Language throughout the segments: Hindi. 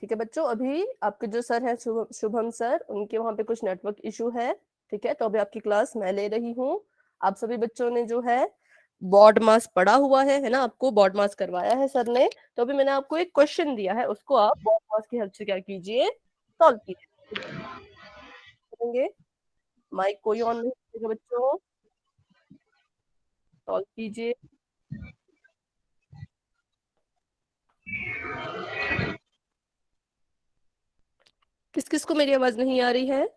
ठीक है बच्चों, अभी आपके जो सर हैं शुभम सर, उनके वहां पे कुछ नेटवर्क इशू है। ठीक है, तो अभी आपकी क्लास मैं ले रही हूँ। आप सभी बच्चों ने जो है बॉड मास पढ़ा हुआ है ना, आपको बॉड मास करवाया है सर ने। तो अभी मैंने आपको एक क्वेश्चन दिया है, उसको आप बॉड मास की हेल्प से क्या कीजिए, सॉल्व कीजिए। करेंगे, माइक कोई ऑन नहीं करेगा बच्चों, सॉल्व कीजिए। किस किस को मेरी आवाज नहीं आ रही है?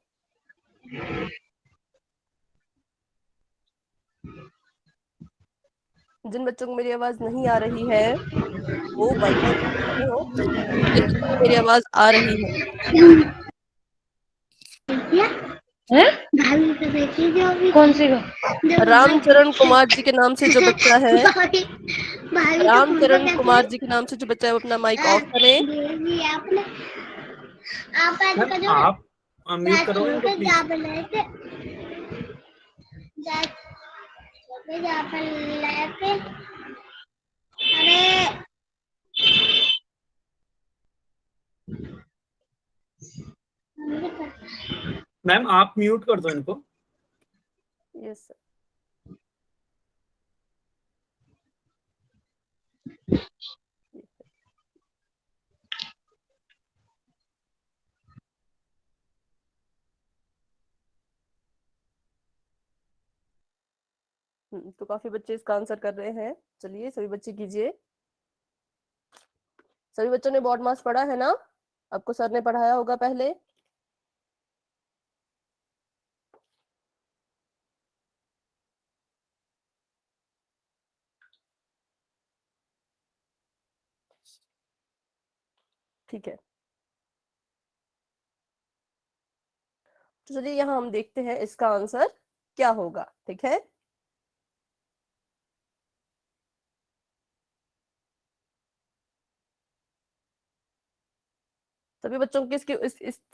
जिन बच्चों को मेरी आवाज नहीं आ रही है वो वाईफाई हो, जिन बच्चों को मेरी आवाज आ रही है। कौन सी रामचरण कुमार जी के नाम से जो बच्चा है, रामचरण कुमार जी के नाम से जो बच्चा है, वो अपना माइक ऑफ करें। आप म्यूट करोगे इनको प्लीज। मैम आप म्यूट कर दो इनको। Yes sir. तो काफी बच्चे इसका आंसर कर रहे हैं। चलिए सभी बच्चे कीजिए। सभी बच्चों ने बॉड मास पढ़ा है ना? आपको सर ने पढ़ाया होगा पहले। ठीक है, तो चलिए यहाँ हम देखते हैं इसका आंसर क्या होगा। ठीक है, सभी बच्चों को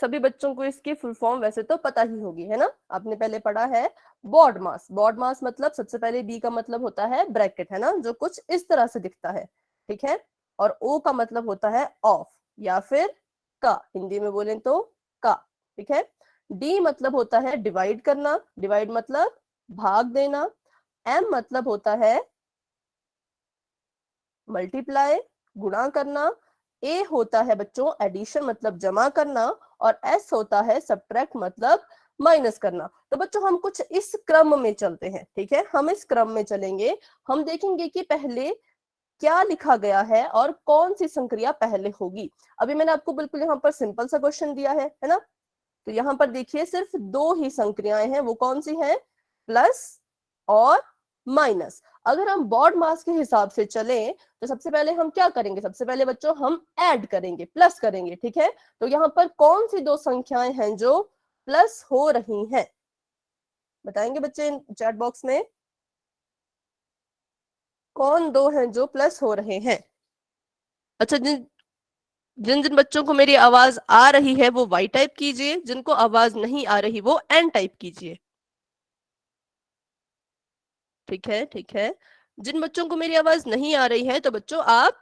सभी बच्चों को इसकी फुल फॉर्म वैसे तो पता ही होगी, है ना? आपने पहले पढ़ा है बॉड मास। बॉड मास मतलब सबसे पहले बी का मतलब होता है ब्रैकेट, है ना, जो कुछ इस तरह से दिखता है। ठीक है, और ओ का मतलब होता है ऑफ या फिर का, हिंदी में बोलें तो का। ठीक है, डी मतलब होता है डिवाइड करना, डिवाइड मतलब भाग देना। एम मतलब होता है मल्टीप्लाई, गुणा करना। ए होता है बच्चों एडिशन मतलब जमा करना, और एस होता है सब्ट्रैक्ट मतलब माइनस करना। तो बच्चों हम कुछ इस क्रम में चलते हैं। ठीक है, हम इस क्रम में चलेंगे। हम देखेंगे कि पहले क्या लिखा गया है और कौन सी संक्रिया पहले होगी। अभी मैंने आपको बिल्कुल यहाँ पर सिंपल सा क्वेश्चन दिया है ना? तो यहाँ पर देखिए सिर्फ दो ही संक्रियाएं हैं, वो कौन सी हैं? प्लस और माइनस। अगर हम बॉड मास के हिसाब से चलें तो सबसे पहले हम क्या करेंगे? सबसे पहले बच्चों हम ऐड करेंगे, प्लस करेंगे। ठीक है, तो यहाँ पर कौन सी दो संख्याएं हैं जो प्लस हो रही हैं? बताएंगे बच्चे चैट बॉक्स में, कौन दो हैं जो प्लस हो रहे हैं? अच्छा, जिन जिन जिन बच्चों को मेरी आवाज आ रही है वो वाई टाइप कीजिए, जिनको आवाज नहीं आ रही वो एन टाइप कीजिए। ठीक है, ठीक है। जिन बच्चों को मेरी आवाज नहीं आ रही है तो बच्चों आप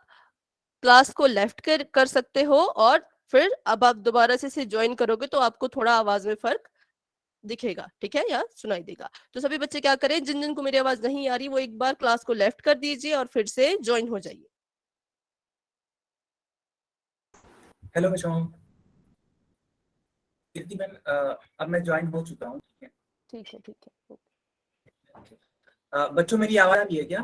क्लास को लेफ्ट कर सकते हो, और फिर अब आप दोबारा से इसे ज्वाइन करोगे तो आपको थोड़ा आवाज में फर्क दिखेगा। ठीक है, या सुनाई देगा। तो सभी बच्चे क्या करें, जिन जिन को मेरी आवाज नहीं आ रही वो एक बार क्लास को लेफ्ट कर दीजिए और फिर से ज्वाइन हो जाइए। हेलो बच्चों, कीर्ति मैम अब मैं ज्वाइन हो चुका हूँ। ठीक है, ठीक है, ठीक है। बच्चों मेरी आवाज आ रही है क्या?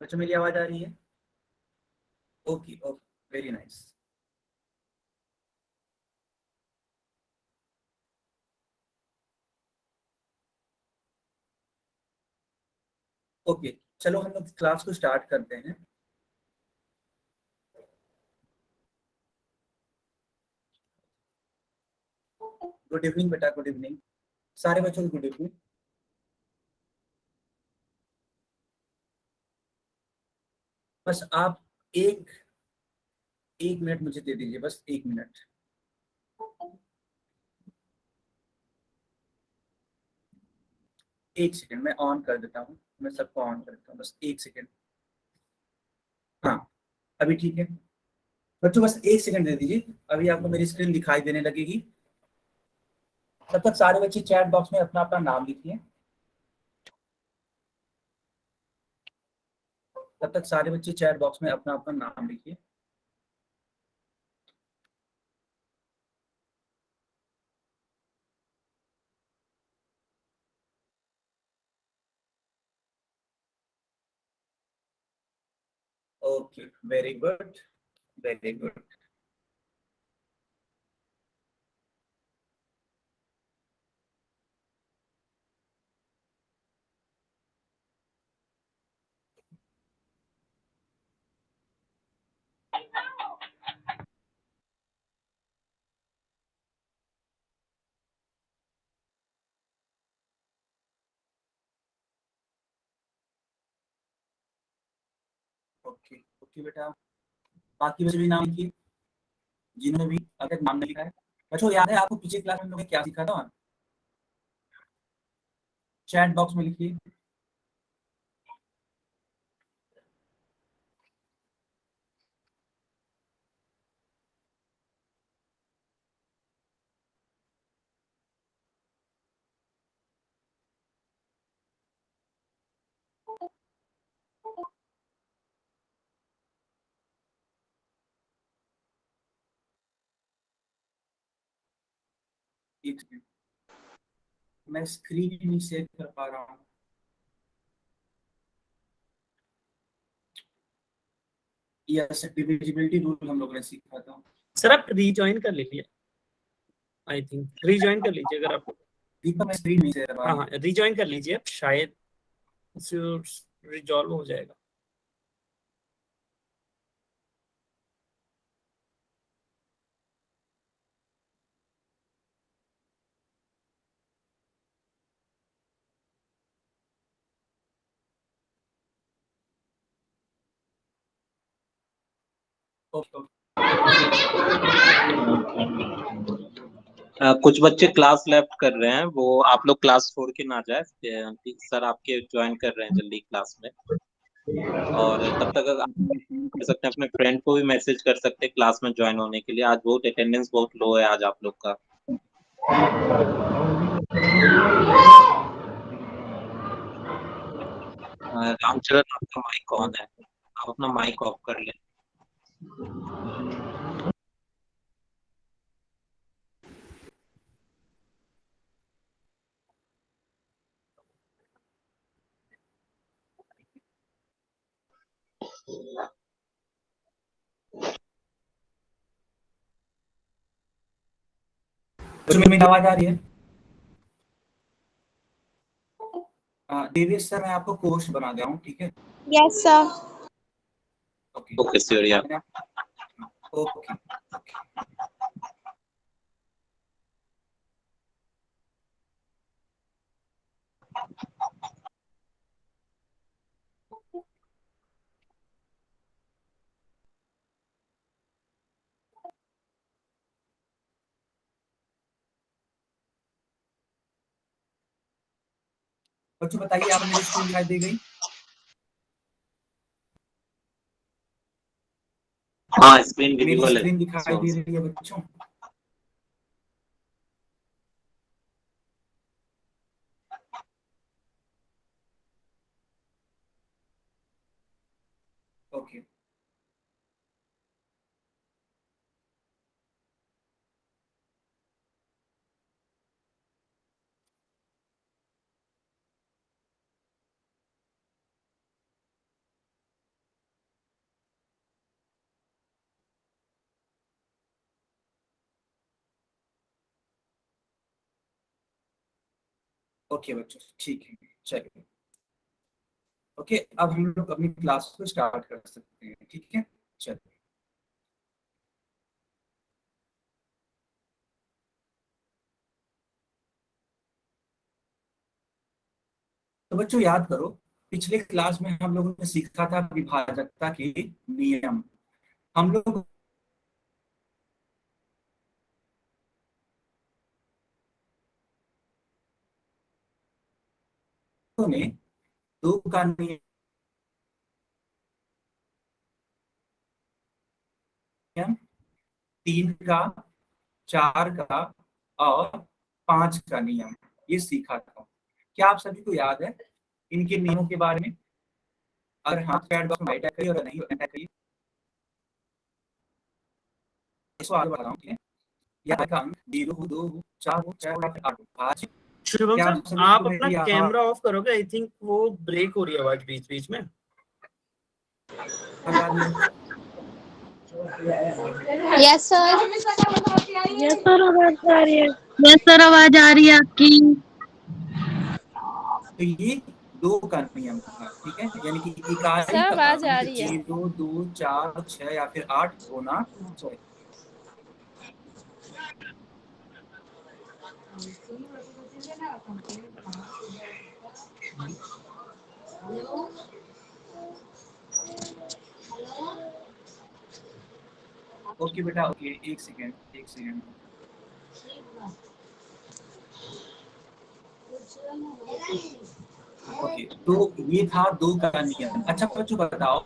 बच्चों मेरी आवाज आ रही है? Okay okay, very nice. Okay, चलो हम लोग क्लास को स्टार्ट करते हैं। गुड इवनिंग बेटा, गुड इवनिंग सारे बच्चों को गुड इवनिंग। बस आप एक एक मिनट मुझे दे दीजिए, बस एक मिनट। एक सेकंड मैं ऑन कर देता हूँ, मैं सबको ऑन कर देता हूँ, बस एक सेकंड। हाँ अभी ठीक है बच्चों, बस एक सेकंड दे दीजिए, अभी आपको मेरी स्क्रीन दिखाई देने लगेगी। तब तक सारे बच्चे चैट बॉक्स में अपना अपना नाम लिखिए। तब तक सारे बच्चे चैट बॉक्स में अपना अपना नाम लिखिए। Okay very good, very good. Okay okay बेटा, बाकी बच्चे भी नाम लिखिए जिन्होंने भी अगर नाम नहीं लिखा है। बच्चों याद है आपको पिछली क्लास में हम लोगों ने क्या सीखा था? चैट बॉक्स में लिखिए। एक सेकंड, मैं स्क्रीन नहीं शेयर कर पा रहा हूँ। यस, डिविजिबिलिटी रूल हम लोगों ने सीखा था। सर आप रीजॉइन कर लीजिए, आई थिंक रीजॉइन कर लीजिए अगर आप। दीपक मैं स्क्रीन नहीं शेयर कर पा रहा हाँ हूँ। हाँ रीजॉइन कर लीजिए, शायद रिजॉल्व हो जाएगा। Okay okay. कुछ बच्चे क्लास लेफ्ट कर रहे हैं, वो आप लोग क्लास छोड़ के ना जाए। सर आपके ज्वाइन कर रहे हैं जल्दी क्लास में। और तब तक अगर आप कर सकते हैं, अपने फ्रेंड को भी मैसेज कर सकते हैं क्लास में ज्वाइन होने के लिए। आज बहुत अटेंडेंस बहुत लो है आज आप लोग का। रामचरण आपका माइक ऑन है, आप अपना माइक ऑफ कर लें। बच्चों मेरी आवाज आ रही है? देवेश सर मैं आपको कोर्स बना दे रहा हूँ, ठीक है? Yes sir. Okay okay Surya. Okay. बच्चों बताइए आपको मेरी स्क्रीन दिखाई दे गई? हाँ स्क्रीन मेरी विजिबल है। स्क्रीन दिखाई दे रही है बच्चों? ओके ओके बच्चों ठीक है, चलिए। ओके अब हम लोग अपनी क्लास को स्टार्ट कर सकते हैं, ठीक है? चलिए। तो बच्चों याद करो, पिछले क्लास में हम लोगों ने सीखा था विभाजकता के नियम। हम लोग में 2 का नियम, 3 का, 4 का और 5 का नियम ये सीखा था। क्या आप सभी को याद है इनके नियमों के बारे में? अगर हाँ चैट बॉक्स में टाइप करिए और नहीं टाइप करिए। इसको आगे बढ़ा रहा हूँ, ठीक है? यहाँ का अंक 0 2 4 6 या फिर 8 आज शुभम क्या सर सभी आप को अपना मेरी आवाज- कैमरा ऑफ करोगे? आई थिंक वो ब्रेक हो रही है आवाज बीच बीच में। आ रही है? Yes sir. यस सर आवाज आ रही है। यस सर आवाज आ रही है आपकी। तो ये 2 का नियम था, ठीक है? यानी कि इकाई सर का आवाज आ अंक रही है। 0 2 4 6 या फिर 8 होना चाहिए। ओके बेटा, ओके, एक सेकेंड। ओके, तो ये था 2 का नियम। अच्छा बच्चों बताओ,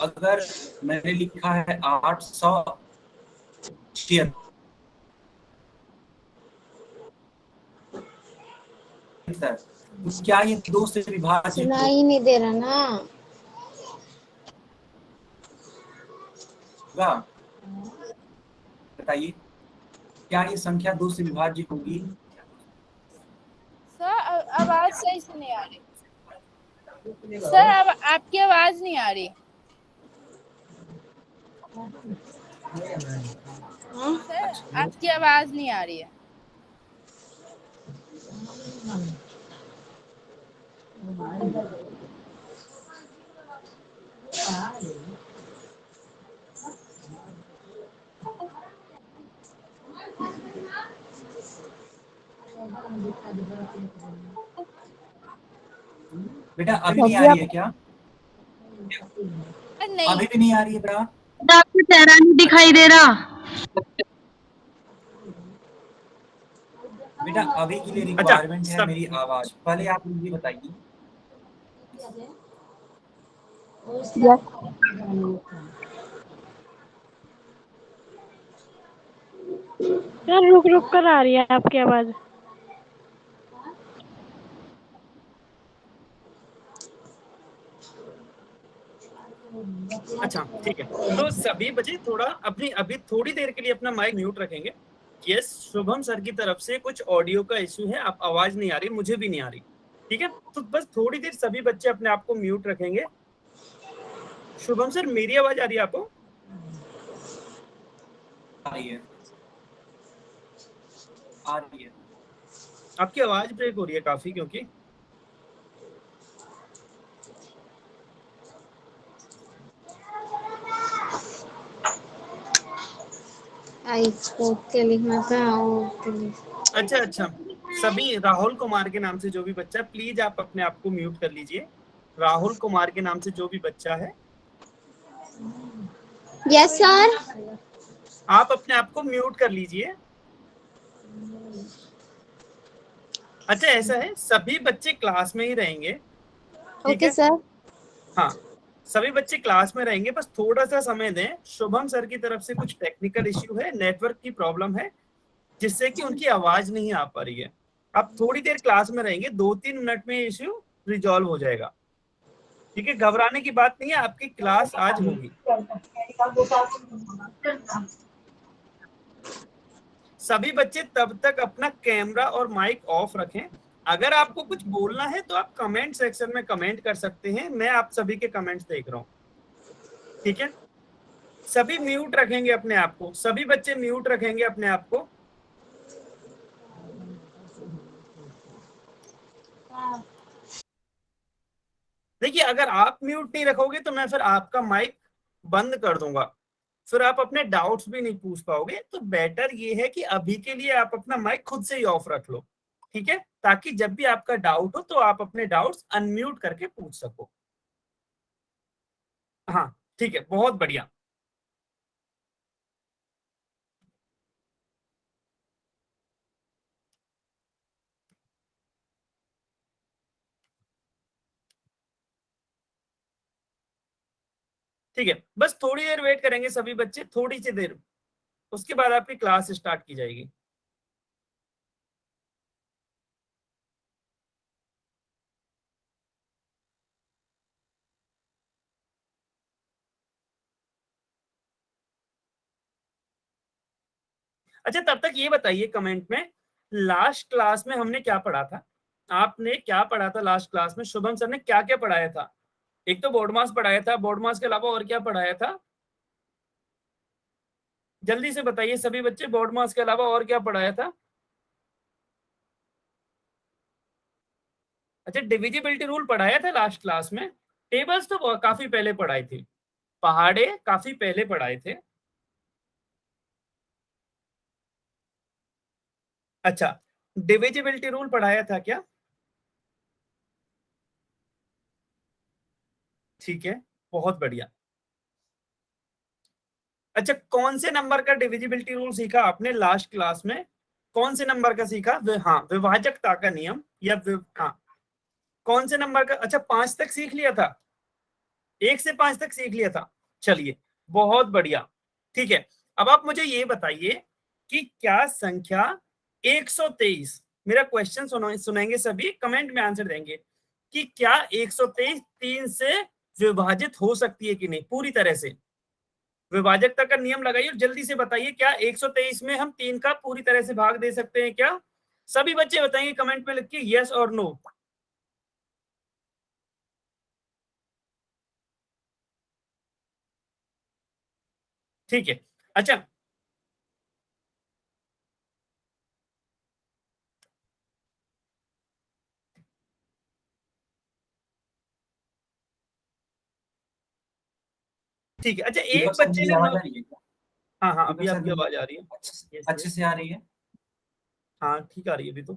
अगर मैंने लिखा है 876, तो क्या ये 2 से विभाजित सुनाई नहीं दे रहा ना। होगा? बताइए, क्या ये संख्या 2 से विभाजित होगी? सर आवाज सही से नहीं आ रही। सर अब आपकी आवाज नहीं आ रही। सर आपकी आवाज नहीं आ रही है। बेटा अभी नहीं आ रही है क्या? नहीं अभी भी नहीं आ रही है बेटा? आपका चेहरा नहीं दिखाई दे रहा। बेटा अभी के लिए अच्छा रिक्वायरमेंट है सब मेरी आवाज। पहले आप मुझे बताइए। सर रुक रुक कर आ रही है आपकी आवाज। अच्छा ठीक है, तो सभी बच्चे थोड़ा अपनी अभी थोड़ी देर के लिए अपना माइक म्यूट रखेंगे। यस, शुभम सर की तरफ से कुछ ऑडियो का इश्यू है, आप आवाज नहीं आ रही, मुझे भी नहीं आ रही, ठीक है? तो बस थोड़ी देर सभी बच्चे अपने आप को म्यूट रखेंगे। शुभम सर मेरी आवाज आ रही है आपको? आ रही है, आ रही है। आपकी आवाज ब्रेक हो रही है काफी, क्योंकि आई स्पोक के लिखना था और के लिए। अच्छा सभी राहुल कुमार के नाम से जो भी बच्चा, प्लीज आप अपने आप को म्यूट कर लीजिए। राहुल कुमार के नाम से जो भी बच्चा है, यस सर। आप अपने आप को म्यूट कर लीजिए। अच्छा ऐसा है, सभी बच्चे क्लास में ही रहेंगे, ठीक ओके है? सर। हाँ, सभी बच्चे क्लास में रहेंगे, बस थोड़ा सा समय दें। शुभम सर की तरफ से कुछ टेक्निकल इश्यू है, नेटवर्क की प्रॉब्लम है, जिससे कि उनकी आवाज नहीं आ पा रही है। आप थोड़ी देर क्लास में रहेंगे, 2-3 मिनट में इश्यू रिजॉल्व हो जाएगा, ठीक है? घबराने की बात नहीं है, आपकी क्लास आज होगी। सभी बच्चे तब तक अपना कैमरा और माइक ऑफ रखें। अगर आपको कुछ बोलना है तो आप कमेंट सेक्शन में कमेंट कर सकते हैं, मैं आप सभी के कमेंट्स देख रहा हूँ, ठीक है? सभी म्यूट रखेंगे अपने आप को, सभी बच्चे म्यूट रखेंगे अपने आप को। देखिए अगर आप म्यूट नहीं रखोगे तो मैं फिर आपका माइक बंद कर दूंगा, फिर आप अपने डाउट्स भी नहीं पूछ पाओगे। तो बेटर ये है कि अभी के लिए आप अपना माइक खुद से ही ऑफ रख लो, ठीक है? ताकि जब भी आपका डाउट हो तो आप अपने डाउट्स अनम्यूट करके पूछ सको। हाँ ठीक है, बहुत बढ़िया। ठीक है, बस थोड़ी देर वेट करेंगे सभी बच्चे, थोड़ी सी देर, उसके बाद आपकी क्लास स्टार्ट की जाएगी। अच्छा, तब तक ये बताइए कमेंट में, लास्ट क्लास में हमने क्या पढ़ा था? आपने क्या पढ़ा था लास्ट क्लास में? शुभम सर ने क्या क्या पढ़ाया था? एक तो बोर्ड मास पढ़ाया था, बोर्ड मास के अलावा और क्या पढ़ाया था? जल्दी से बताइए सभी बच्चे, बोर्ड मास के अलावा और क्या पढ़ाया था? अच्छा, डिविजिबिलिटी रूल पढ़ाया था लास्ट क्लास में। टेबल्स तो काफी पहले पढ़ाई थी, पहाड़े काफी पहले पढ़ाए थे। अच्छा, डिविजिबिलिटी रूल पढ़ाया था क्या? ठीक है, बहुत बढ़िया। अच्छा, कौन से नंबर का डिविजिबिलिटी रूल सीखा आपने लास्ट क्लास में? कौन से नंबर का सीखा? हाँ, विभाजकता का नियम, या हाँ, कौन से नंबर का? अच्छा, 5 तक सीख लिया था, 1 से 5 तक सीख लिया था। चलिए, बहुत बढ़िया। ठीक है, अब आप मुझे ये बताइए कि क्या संख्या 123, मेरा क्वेश्चन सुनेंगे सभी, कमेंट में आंसर देंगे कि क्या 123 3 से विभाजित हो सकती है कि नहीं? पूरी तरह से विभाजकता का नियम लगाइए और जल्दी से बताइए, क्या 123 में हम 3 का पूरी तरह से भाग दे सकते हैं क्या? सभी बच्चे बताएंगे कमेंट में लिख के यस और नो। ठीक है, अच्छा, ठीक है। अच्छा, एक दीपक सर, बच्चे मेरी ने आवाज नो, आ रही है क्या? हाँ हाँ, दीपक अभी सर, आपकी आवाज आ रही है। Yes, अच्छे yes. से आ रही है? हाँ, ठीक आ रही है अभी तो।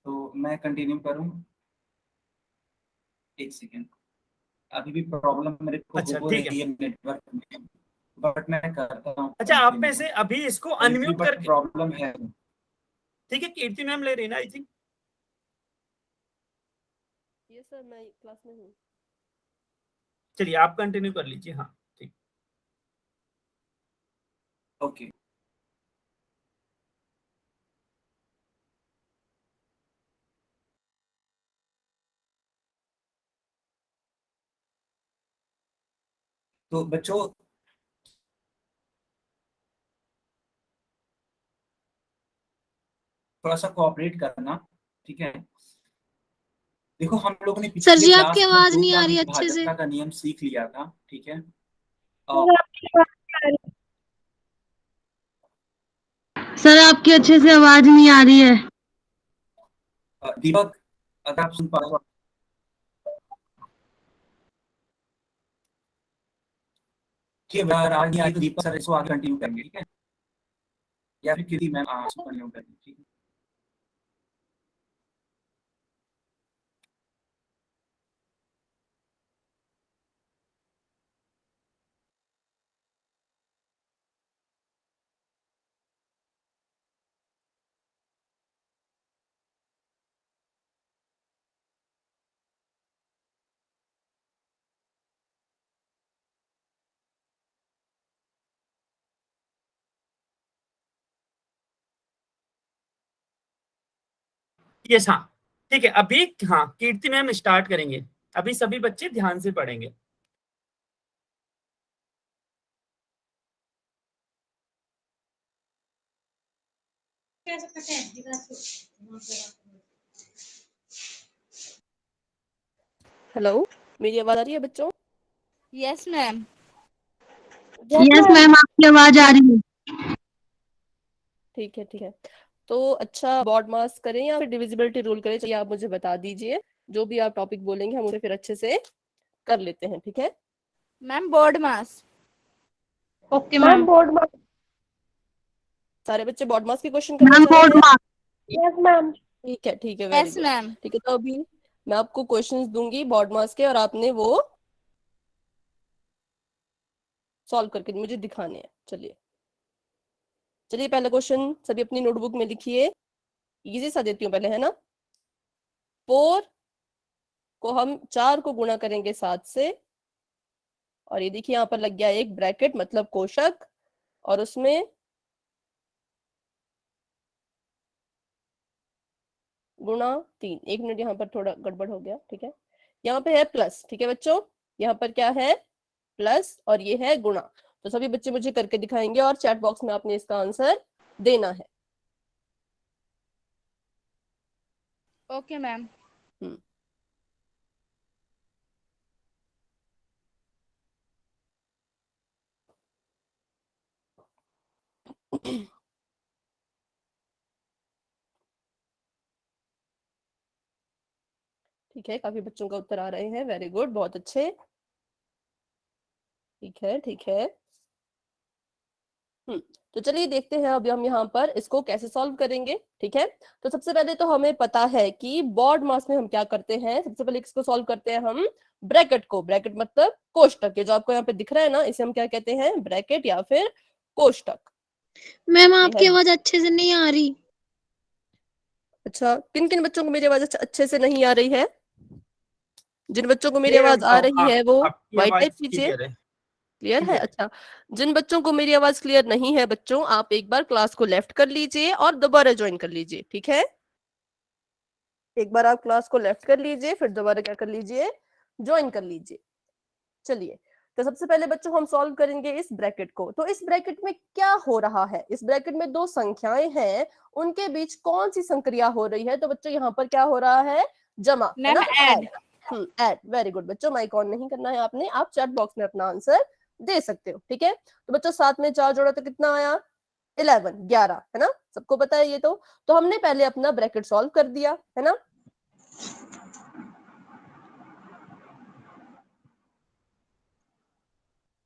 तो मैं कंटिन्यू करूं? एक सेकेंड, अभी भी प्रॉब्लम मेरे को अच्छा, हो ठीक है। रही है नेटवर्क में, बट मैं करता हूँ अच्छा, आप में कंटिन्यू। से अभी इसको अभी भी अनम्यूट बट करके, प्रॉब्लम है। ठीक है, कीर्ति मैम ले रही ना आई थिंक। ये सर मैं क्लास में हूँ। चलिए, आप कंटिन्यू कर लीजिए। हाँ, ठीक। ओके, तो बच्चों थोड़ा सा कोऑपरेट करना, ठीक है? देखो, हम लोग ने सर पिछले जी आपकी क्लास में आवाज 2 नहीं आ बार रही अच्छे से। विभाजकता का नियम सीख लिया था, ठीक है? सर आपकी अच्छे से आवाज नहीं आ रही है। दीपक, अगर आप सुन पा रहे हो, ठीक है, अगर आज नहीं आई तो दीपक सर इसको आगे कंटिन्यू करेंगे, ठीक है? या फिर कीर्ति मैम कंटिन्यू करेंगे, ठीक है? यस, हाँ, ठीक है, अभी हाँ कीर्ति मैम स्टार्ट करेंगे, अभी सभी बच्चे ध्यान से पढ़ेंगे। हेलो, मेरी आवाज आ रही है बच्चों? Yes ma'am. यस मैम, आपकी आवाज आ रही है। ठीक है, ठीक है। तो अच्छा, बॉड मास करें या फिर डिविजिबिलिटी रूल करें? चलिए आप मुझे बता दीजिए, जो भी आप टॉपिक बोलेंगे हम उसे फिर अच्छे से कर लेते हैं, ठीक है? मैम बोर्ड मास। Okay ma'am. सारे बच्चे बॉड मास के क्वेश्चन करना मैम चाह रहे बोर्ड हैं? मार्क। ठीक है, ठीक है, वेरी यस गुड। मैम। ठीक है, तो अभी मैं आपको क्वेश्चंस दूंगी बॉड मास के और आपने वो सॉल्व करके मुझे दिखाने हैं। चलिए चलिए, पहला क्वेश्चन सभी अपनी नोटबुक में लिखिए। इजी सा देती हूँ पहले, है ना? 4 को हम 4 को गुणा करेंगे 7 से, और ये देखिए यहाँ पर लग गया एक ब्रैकेट मतलब कोष्ठक, और उसमें गुणा 3। 1 मिनट, यहाँ पर थोड़ा गड़बड़ हो गया, ठीक है। यहाँ पे है प्लस, ठीक है बच्चों, यहाँ पर क्या है प्लस, और ये है गुणा। तो सभी बच्चे मुझे करके दिखाएंगे और चैट बॉक्स में आपने इसका आंसर देना है। Okay ma'am. ठीक है, काफी बच्चों का उत्तर आ रहे हैं, वेरी गुड, बहुत अच्छे। ठीक है, ठीक है। तो चलिए देखते हैं अभी हम यहाँ पर इसको कैसे सॉल्व करेंगे। ठीक है, तो सबसे पहले तो हमें पता है कि बॉड मास में हम क्या करते हैं, सबसे पहले इसको सॉल्व करते हैं हम ब्रैकेट को। ब्रैकेट मतलब कोष्टक, ये जो आपको यहाँ पे दिख रहा है ना, इसे हम क्या कहते हैं, ब्रैकेट या फिर कोष्टक। मैम आपकी आवाज अच्छे से नहीं आ रही। अच्छा, किन किन बच्चों को मेरी आवाज अच्छे से नहीं आ रही है? जिन बच्चों को मेरी आवाज आ रही है वो व्हाइट टाइप कीजिए। क्लियर है? अच्छा, जिन बच्चों को मेरी आवाज क्लियर नहीं है बच्चों, आप एक बार क्लास को लेफ्ट कर लीजिए और दोबारा ज्वाइन कर लीजिए। ठीक है, एक बार आप क्लास को लेफ्ट कर लीजिए, फिर दोबारा क्या कर लीजिए, ज्वाइन कर लीजिए। चलिए, तो सबसे पहले बच्चों हम सॉल्व करेंगे इस ब्रैकेट को। तो इस ब्रैकेट में क्या हो रहा है, इस ब्रैकेट में दो संख्याएं हैं, उनके बीच कौन सी संक्रिया हो रही है? तो बच्चों यहाँ पर क्या हो रहा है, जमा, है ना, ऐड। ऐड, वेरी गुड बच्चों, माइक ऑन नहीं करना है आपने, आप चैट बॉक्स में अपना आंसर दे सकते हो। ठीक है, तो बच्चों 7 में 4 जोड़ा तो कितना आया, 11, 11, है ना, सबको पता है ये। तो हमने पहले अपना ब्रैकेट सॉल्व कर दिया, है ना।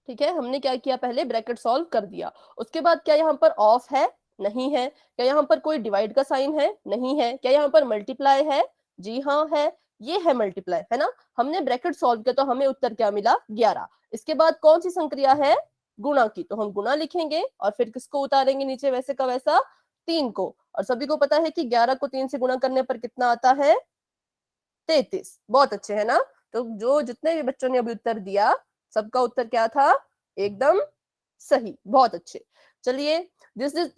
ठीक है, हमने क्या किया, पहले ब्रैकेट सॉल्व कर दिया। उसके बाद क्या यहाँ पर ऑफ है? नहीं है। क्या यहाँ पर कोई डिवाइड का साइन है? नहीं है। क्या यहाँ पर मल्टीप्लाई है? जी हाँ है, ये है मल्टीप्लाई, है ना। हमने ब्रैकेट सॉल्व किया तो हमें उत्तर क्या मिला, 11। इसके बाद कौन सी संक्रिया है, गुणा की, तो हम गुणा लिखेंगे और फिर किसको उतारेंगे नीचे, वैसे का वैसा 3 को। और सभी को पता है कि 11 को 3 से गुणा करने पर कितना आता है, 33। बहुत अच्छे, है ना। तो जो जितने भी बच्चों ने अभी उत्तर दिया, सबका उत्तर क्या था, एकदम सही, बहुत अच्छे। चलिए,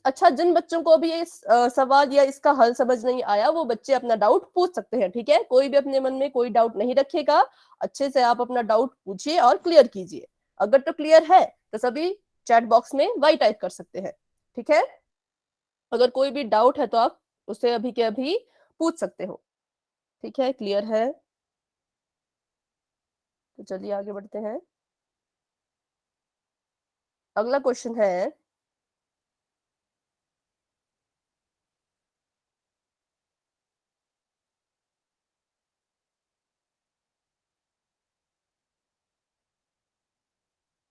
अच्छा, जिन बच्चों को अभी ये सवाल या इसका हल समझ नहीं आया, वो बच्चे अपना डाउट पूछ सकते हैं। ठीक है, कोई भी अपने मन में कोई डाउट नहीं रखेगा, अच्छे से आप अपना डाउट पूछिए और क्लियर कीजिए। अगर तो क्लियर है तो सभी चैट बॉक्स में वाई टाइप कर सकते हैं। ठीक है, अगर कोई भी डाउट है तो आप उसे अभी के अभी पूछ सकते हो। ठीक है, क्लियर है? तो चलिए आगे बढ़ते हैं। अगला क्वेश्चन है,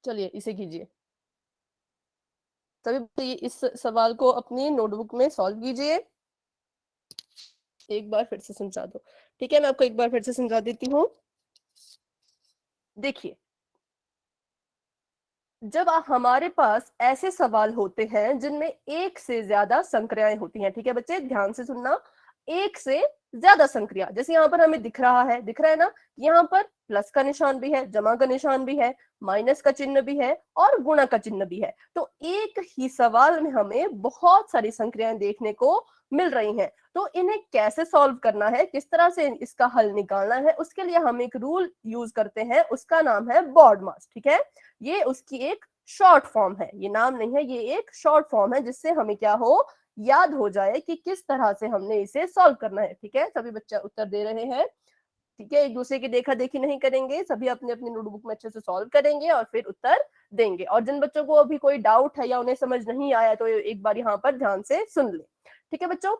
चलिए इसे कीजिए। सभी बच्चे इस सवाल को अपनी नोटबुक में सॉल्व कीजिए। एक बार फिर से समझा दो। ठीक है, मैं आपको एक बार फिर से समझा देती हूँ। देखिए, जब हमारे पास ऐसे सवाल होते हैं जिनमें एक से ज्यादा संक्रियाएं होती हैं, ठीक है बच्चे, ध्यान से सुनना, एक से ज्यादा संक्रिया, जैसे यहाँ पर हमें दिख रहा है ना, यहाँ पर प्लस का निशान भी है, जमा का निशान भी है, माइनस का चिन्ह भी है और गुणा का चिन्ह भी है। तो एक ही सवाल में हमें बहुत सारी संक्रियाएं देखने को मिल रही हैं। तो इन्हें कैसे सॉल्व करना है, किस तरह से इसका हल निकालना है, उसके लिए हम एक रूल यूज करते हैं, उसका नाम है बॉड मास। ठीक है, ये उसकी एक शॉर्ट फॉर्म है, ये नाम नहीं है, ये एक शॉर्ट फॉर्म है, जिससे हमें क्या हो, याद हो जाए कि किस तरह से हमने इसे सॉल्व करना है। ठीक है, सभी बच्चे उत्तर दे रहे हैं। ठीक है, एक दूसरे की देखा देखी नहीं करेंगे, सभी अपने अपनी नोटबुक में अच्छे से सॉल्व करेंगे और फिर उत्तर देंगे। और जिन बच्चों को अभी कोई डाउट है या उन्हें समझ नहीं आया तो एक बार यहाँ पर ध्यान से सुन ले। ठीक है बच्चों,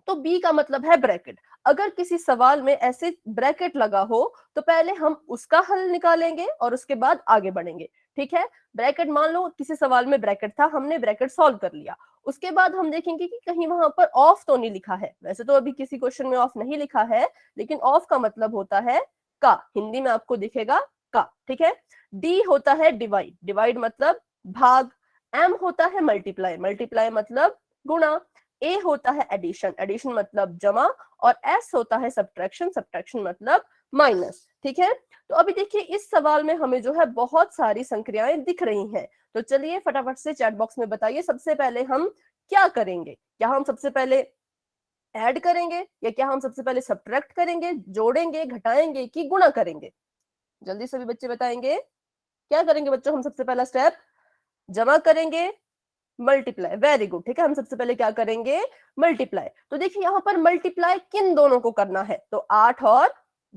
तो बी का मतलब है ब्रैकेट। अगर किसी सवाल में ऐसे ब्रैकेट लगा हो तो पहले हम उसका हल निकालेंगे और उसके बाद आगे बढ़ेंगे। ठीक है, ब्रैकेट, मान लो किसी सवाल में ब्रैकेट था, हमने ब्रैकेट सॉल्व कर लिया, उसके बाद हम देखेंगे कि कहीं वहां पर ऑफ तो नहीं लिखा है। वैसे तो अभी किसी क्वेश्चन में ऑफ नहीं लिखा है, लेकिन ऑफ का मतलब होता है का, हिंदी में आपको दिखेगा का। ठीक है, डी होता है डिवाइड, डिवाइड मतलब भाग, एम होता है मल्टीप्लाई, मल्टीप्लाई मतलब गुणा, ए होता है एडिशन, एडिशन मतलब जमा, और एस होता है सब्ट्रैक्शन, सब्ट्रैक्शन मतलब माइनस। ठीक है, तो अभी देखिए इस सवाल में हमें जो है बहुत सारी संख्याएं दिख रही हैं, तो चलिए फटाफट से चैट बॉक्स में बताइए सबसे पहले हम क्या करेंगे। क्या हम सबसे पहले ऐड करेंगे या क्या हम सबसे पहले सब्ट्रैक्ट करेंगे, जोड़ेंगे, घटाएंगे कि गुणा करेंगे? जल्दी सभी बच्चे बताएंगे क्या करेंगे बच्चों। हम सबसे पहला स्टेप जमा करेंगे, मल्टीप्लाई। Very good. ठीक है, हम सबसे पहले क्या करेंगे, मल्टीप्लाई। तो देखिए यहाँ पर मल्टीप्लाई किन दोनों को करना है, तो 8 और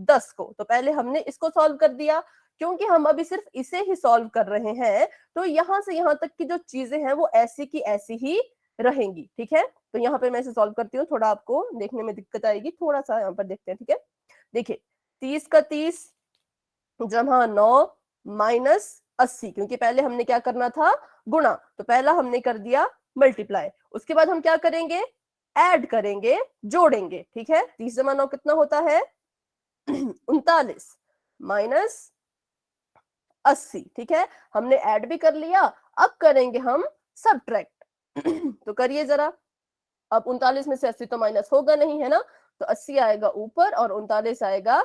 10 को। तो पहले हमने इसको सॉल्व कर दिया, क्योंकि हम अभी सिर्फ इसे ही सॉल्व कर रहे हैं, तो यहां से यहां तक की जो चीजें हैं वो ऐसी की ऐसी ही रहेंगी। ठीक है, तो यहाँ पे मैं इसे सॉल्व करती हूँ, थोड़ा आपको देखने में दिक्कत आएगी, थोड़ा सा यहाँ पर देखते हैं। ठीक है, देखिए 30 का 30 जमा 9 माइनस 80, क्योंकि पहले हमने क्या करना था, गुणा, तो पहला हमने कर दिया मल्टीप्लाई। उसके बाद हम क्या करेंगे, ऐड करेंगे, जोड़ेंगे। ठीक है, 30 जमा 9 कितना होता है 39 माइनस 80। ठीक है, हमने ऐड भी कर लिया, अब करेंगे हम सब्ट्रैक्ट। तो करिए जरा, अब 39 में से 80 तो माइनस होगा नहीं, है ना, तो 80 आएगा ऊपर और 39 आएगा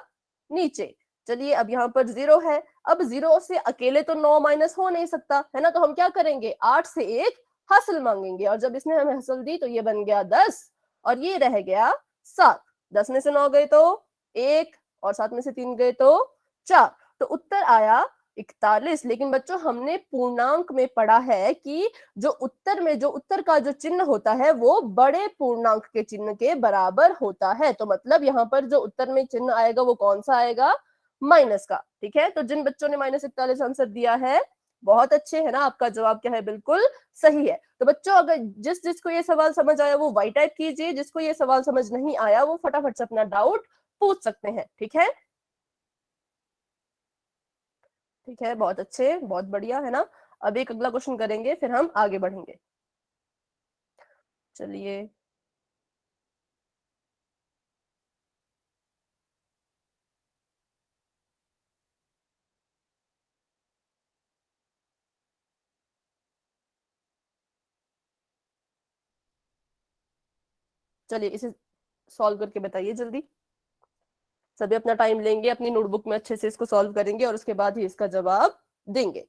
नीचे। चलिए अब यहाँ पर 0 है, अब 0 से अकेले तो 9 माइनस हो नहीं सकता, है ना, तो हम क्या करेंगे, 8 से एक हासिल मांगेंगे, और जब इसने हमें हासिल दी तो ये बन गया 10 और ये रह गया 7। 10 में से 9 गए तो 1 और 7 में से 3 गए तो 4, तो उत्तर आया 41। लेकिन बच्चों हमने पूर्णांक में पढ़ा है कि जो उत्तर का जो चिन्ह होता है वो बड़े पूर्णांक के चिन्ह के बराबर होता है, तो मतलब यहाँ पर जो उत्तर में चिन्ह आएगा वो कौन सा आएगा, माइनस का। ठीक है, तो जिन बच्चों ने -41 आंसर दिया है बहुत अच्छे, है ना, आपका जवाब क्या है, बिल्कुल सही है। तो बच्चों अगर जिसको ये सवाल समझ आया वो वाई टाइप कीजिए, जिसको ये सवाल समझ नहीं आया वो फटाफट से अपना डाउट पूछ सकते हैं। ठीक है, ठीक है, बहुत अच्छे, बहुत बढ़िया, है ना। अब एक अगला क्वेश्चन करेंगे फिर हम आगे बढ़ेंगे। चलिए चलिए इसे सॉल्व करके बताइए जल्दी। सभी अपना टाइम लेंगे, अपनी नोटबुक में अच्छे से इसको सॉल्व करेंगे और उसके बाद ही इसका जवाब देंगे।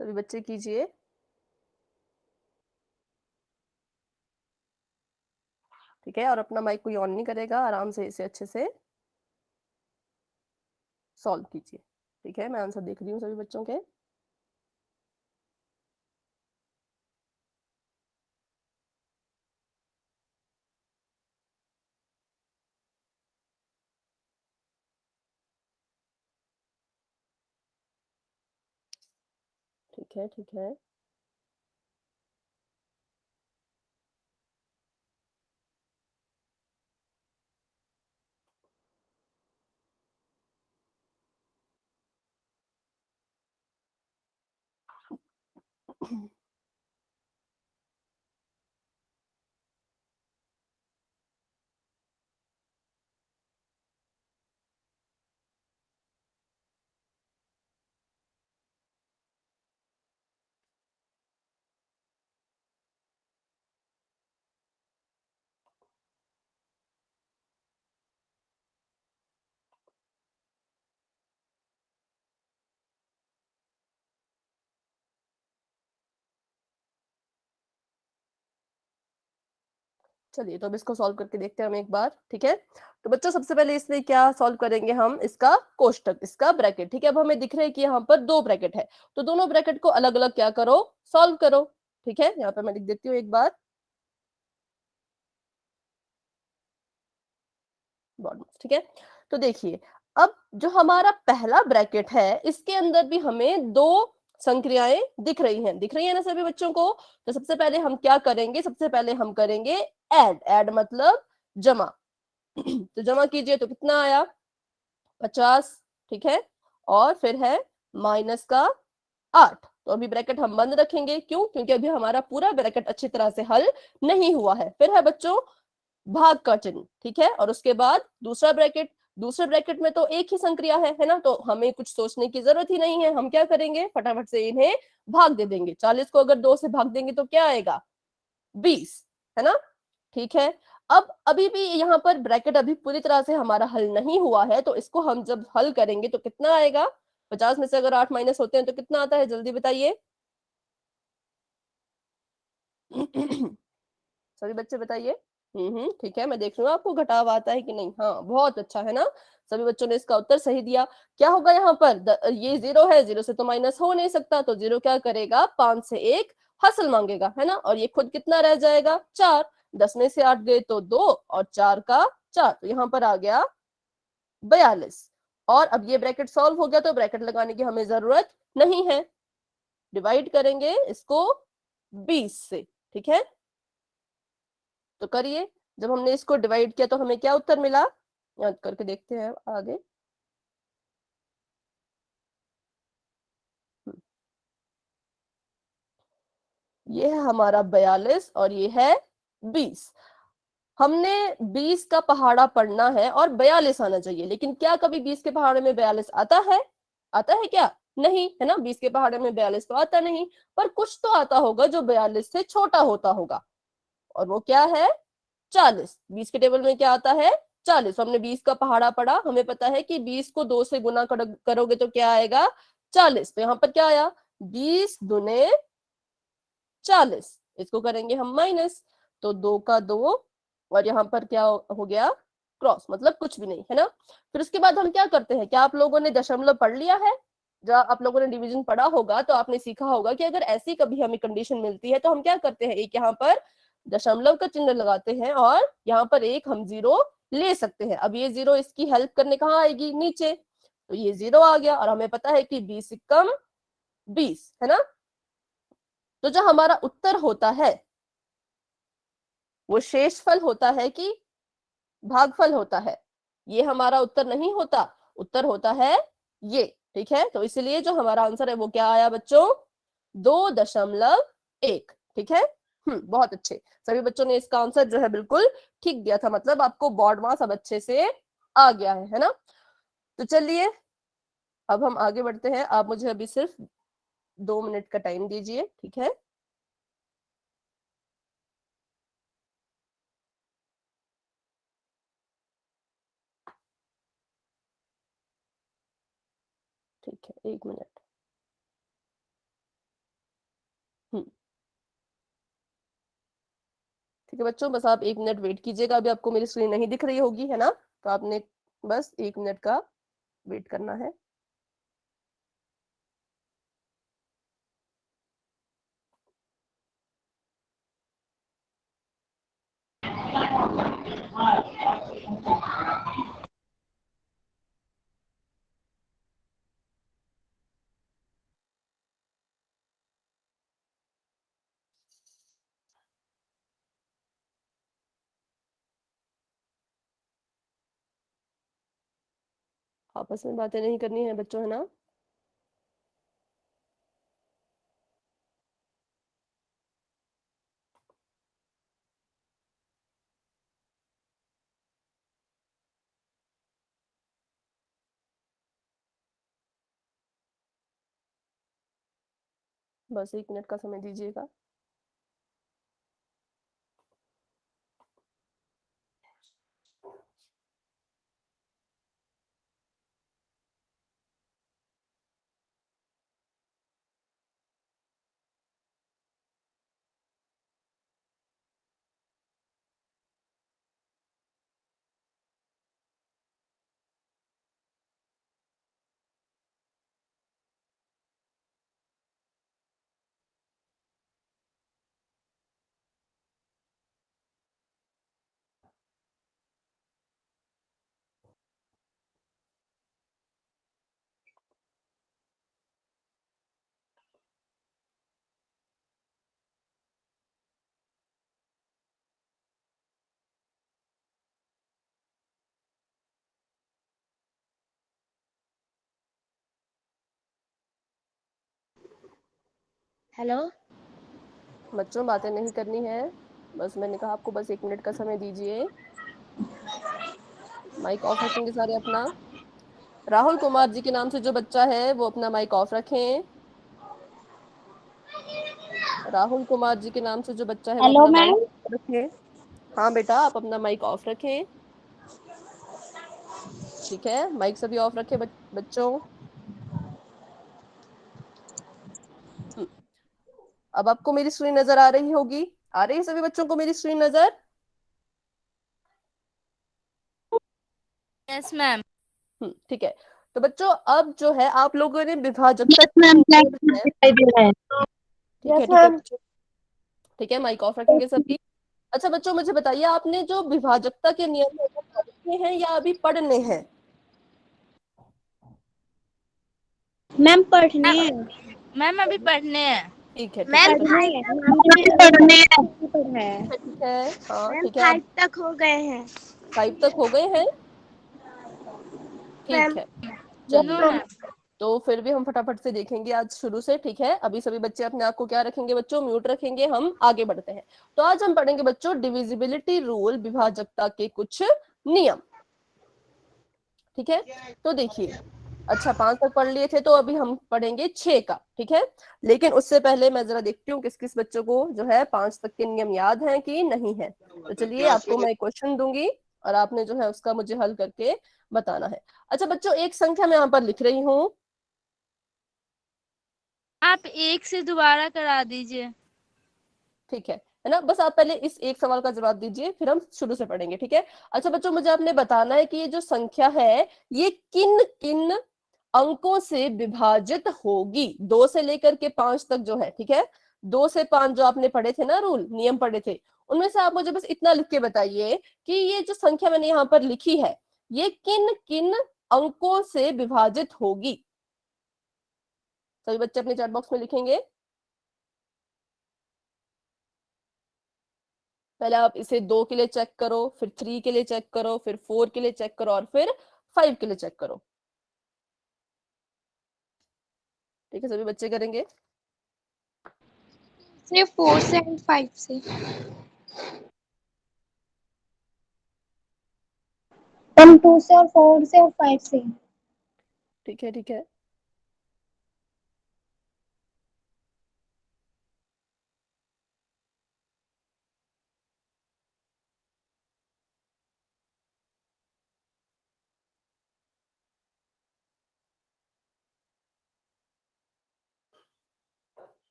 सभी बच्चे कीजिए। ठीक है, और अपना माइक कोई ऑन नहीं करेगा, आराम से इसे अच्छे से सॉल्व कीजिए। ठीक है, मैं आंसर देख रही हूँ सभी बच्चों के। ठीक है, ठीक है, चलिए तो अब इसको सॉल्व करके देखते हैं हम एक बार। ठीक है, तो बच्चों सबसे पहले इसमें क्या सॉल्व करेंगे हम, इसका कोष्टक, इसका ब्रैकेट। ठीक है, अब हमें दिख रहा है कि यहाँ पर 2 ब्रैकेट है, तो दोनों ब्रैकेट को अलग अलग क्या करो, सॉल्व करो। ठीक है, यहाँ पे मैं लिख देती हूँ एक बार, ठीक है, तो देखिए अब जो हमारा पहला ब्रैकेट है इसके अंदर भी हमें 2 संक्रियाएं दिख रही है ना सभी बच्चों को। तो सबसे पहले हम क्या करेंगे, सबसे पहले हम करेंगे ऐड मतलब जमा। तो जमा कीजिए, तो कितना आया 50, ठीक है, और फिर है माइनस का 8। तो अभी ब्रैकेट हम बंद रखेंगे, क्यों, क्योंकि अभी हमारा पूरा ब्रैकेट अच्छी तरह से हल नहीं हुआ है। फिर है बच्चों भाग का चिन्ह, ठीक है, और उसके बाद दूसरा ब्रैकेट। दूसरे ब्रैकेट में तो एक ही संक्रिया है ना, तो हमें कुछ सोचने की जरूरत ही नहीं है। हम क्या करेंगे, फटाफट से इन्हें भाग दे देंगे। 40 को अगर 2 से भाग देंगे तो क्या आएगा 20, है ना, ठीक है। अब अभी भी यहाँ पर ब्रैकेट अभी पूरी तरह से हमारा हल नहीं हुआ है, तो इसको हम जब हल करेंगे तो कितना आएगा, 50 में से अगर 8 माइनस होते हैं तो कितना आता है, जल्दी बताइए। सभी बच्चे बताइए। ठीक है, मैं देख रही हूँ आपको घटाव आता है कि नहीं। हाँ, बहुत अच्छा, है ना, सभी बच्चों ने इसका उत्तर सही दिया। क्या होगा यहाँ पर, ये 0 है, 0 से तो माइनस हो नहीं सकता, तो 0 क्या करेगा, 5 से एक हासिल मांगेगा, है ना, और ये खुद कितना रह जाएगा 4। 10 में से 8 गए तो 2, और 4 का 4, तो यहाँ पर आ गया 42। और अब ये ब्रैकेट सॉल्व हो गया, तो ब्रैकेट लगाने की हमें जरूरत नहीं है। डिवाइड करेंगे इसको 20 से, ठीक है, तो करिए। जब हमने इसको डिवाइड किया तो हमें क्या उत्तर मिला, याद करके देखते हैं आगे। ये है हमारा 42 और ये है 20। हमने 20 का पहाड़ा पढ़ना है और 42 आना चाहिए, लेकिन क्या कभी 20 के पहाड़े में 42 आता है, आता है क्या, नहीं, है ना, 20 के पहाड़े में 42 तो आता नहीं। पर कुछ तो आता होगा जो 42 से छोटा होता होगा, और वो क्या है 40। 20 के टेबल में क्या आता है 40। हमने 20 का पहाड़ा पढ़ा, हमें पता है कि 20 को 2 से गुना करोगे तो क्या आएगा 40। तो यहाँ पर क्या आया 20 दुने 40, इसको करेंगे हम माइनस, तो 2 का 2, और यहाँ पर क्या हो गया क्रॉस, मतलब कुछ भी नहीं, है ना। फिर उसके बाद हम क्या करते हैं, क्या आप लोगों ने दशमलव पढ़ लिया है, जब आप लोगों ने डिवीजन पढ़ा होगा तो आपने सीखा होगा कि अगर ऐसी कभी हमें कंडीशन मिलती है तो हम क्या करते हैं, एक यहाँ पर दशमलव का चिन्ह लगाते हैं और यहाँ पर एक हम 0 ले सकते हैं। अब ये 0 इसकी हेल्प करने कहाँ आएगी, नीचे, तो ये 0 आ गया, और हमें पता है कि 20 से कम 20, है ना। तो जो हमारा उत्तर होता है वो शेषफल होता है कि भागफल होता है, ये हमारा उत्तर नहीं होता, उत्तर होता है ये, ठीक है। तो इसलिए जो हमारा आंसर है वो क्या आया बच्चों, 2.1, ठीक है। बहुत अच्छे, सभी बच्चों ने इसका आंसर जो है बिल्कुल ठीक दिया था, मतलब आपको बोर्ड मार्क्स अब अच्छे से आ गया है ना। तो चलिए अब हम आगे बढ़ते हैं, आप मुझे अभी सिर्फ 2 मिनट का टाइम दीजिए, ठीक है। ठीक है, 1 मिनट। हम्म ठीक है बच्चों, बस आप 1 मिनट वेट कीजिएगा, अभी आपको मेरी स्क्रीन नहीं दिख रही होगी, है ना, तो आपने बस 1 मिनट का वेट करना है। आपस में बातें नहीं करनी है बच्चों, है ना। बस 1 मिनट का समय दीजिएगा। हेलो बच्चों बातें नहीं करनी है, बस मैंने कहा आपको बस 1 मिनट का समय दीजिए। माइक ऑफ रखेंगे सारे अपना। राहुल कुमार जी के नाम से जो बच्चा है वो अपना माइक ऑफ रखें। राहुल कुमार जी के नाम से जो बच्चा है वो हेलो अपना माइक मैम। ऑफ रखें। हाँ बेटा, आप अपना माइक ऑफ रखें। ठीक है, माइक सभी ऑफ रखे बच्चों। हम्म, अब आपको मेरी स्क्रीन नजर आ रही होगी। आ रही है सभी बच्चों को मेरी स्क्रीन नजर? Yes ma'am. ठीक है। तो बच्चों अब जो है आप लोगों ने विभाजकता यस के मैम, जो ब्लैक नियम है, दिखाई दे रहा है। ठीक है यस ठीक है मैम। बच्चों, ठीक है माइक ऑफ रखेंगे सभी। अच्छा बच्चों मुझे बताइए, आपने जो विभाजकता के नियम है वो पढ़ने हैं या अभी पढ़ने हैं? मैम पढ़ने हैं। मैम अभी पढ़ने हैं। ठीक है ठीक है, मैम तो पढ़ने ठीक हैं। फाइव मैम पढ़ने हैं। पढ़ना है। है ठीक है। हाँ मैम ठीक है, आप 5 तक हो गए हैं 5 तक हो गए हैं। ठीक मैम। है, बोलो चलिए। ना। तो फिर भी हम फटाफट से देखेंगे आज शुरू से, ठीक है। अभी सभी बच्चे अपने आप को क्या रखेंगे बच्चों, म्यूट रखेंगे, हम आगे बढ़ते हैं। तो आज हम पढ़ेंगे बच्चों डिविजिबिलिटी रूल, विभाजकता के कुछ नियम, ठीक है। तो देखिए, अच्छा 5 तक पढ़ लिए थे, तो अभी हम पढ़ेंगे 6 का, ठीक है। लेकिन उससे पहले मैं जरा देखती हूँ किस किस बच्चों को जो है 5 तक के नियम याद हैं कि नहीं है। तो चलिए, आपको मैं क्वेश्चन दूंगी और आपने जो है उसका मुझे हल करके बताना है। अच्छा बच्चों, एक संख्या मैं यहाँ पर लिख रही हूँ। आप एक से दोबारा करा दीजिए। ठीक है ना। बस आप पहले इस एक सवाल का जवाब दीजिए, फिर हम शुरू से पढ़ेंगे, ठीक है। अच्छा बच्चों, मुझे आपने बताना है कि ये जो संख्या है ये किन किन अंकों से विभाजित होगी, 2 से लेकर के 5 तक जो है, ठीक है। 2 से 5 जो आपने पढ़े थे ना, रूल नियम पढ़े थे, उनमें से आप मुझे बस इतना लिख के बताइए कि ये जो संख्या मैंने यहाँ पर लिखी है ये किन किन अंकों से विभाजित होगी। सभी बच्चे अपने चैट बॉक्स में लिखेंगे। पहले आप इसे 2 के लिए चेक करो, फिर 3 के लिए चेक करो, फिर 4 के लिए चेक करो और फिर 5 के लिए चेक करो। ठीक है, सभी बच्चे करेंगे। सिर्फ 4 से एंड 5 से। हम 2 से और 4 से और 5 से। ठीक है ठीक है।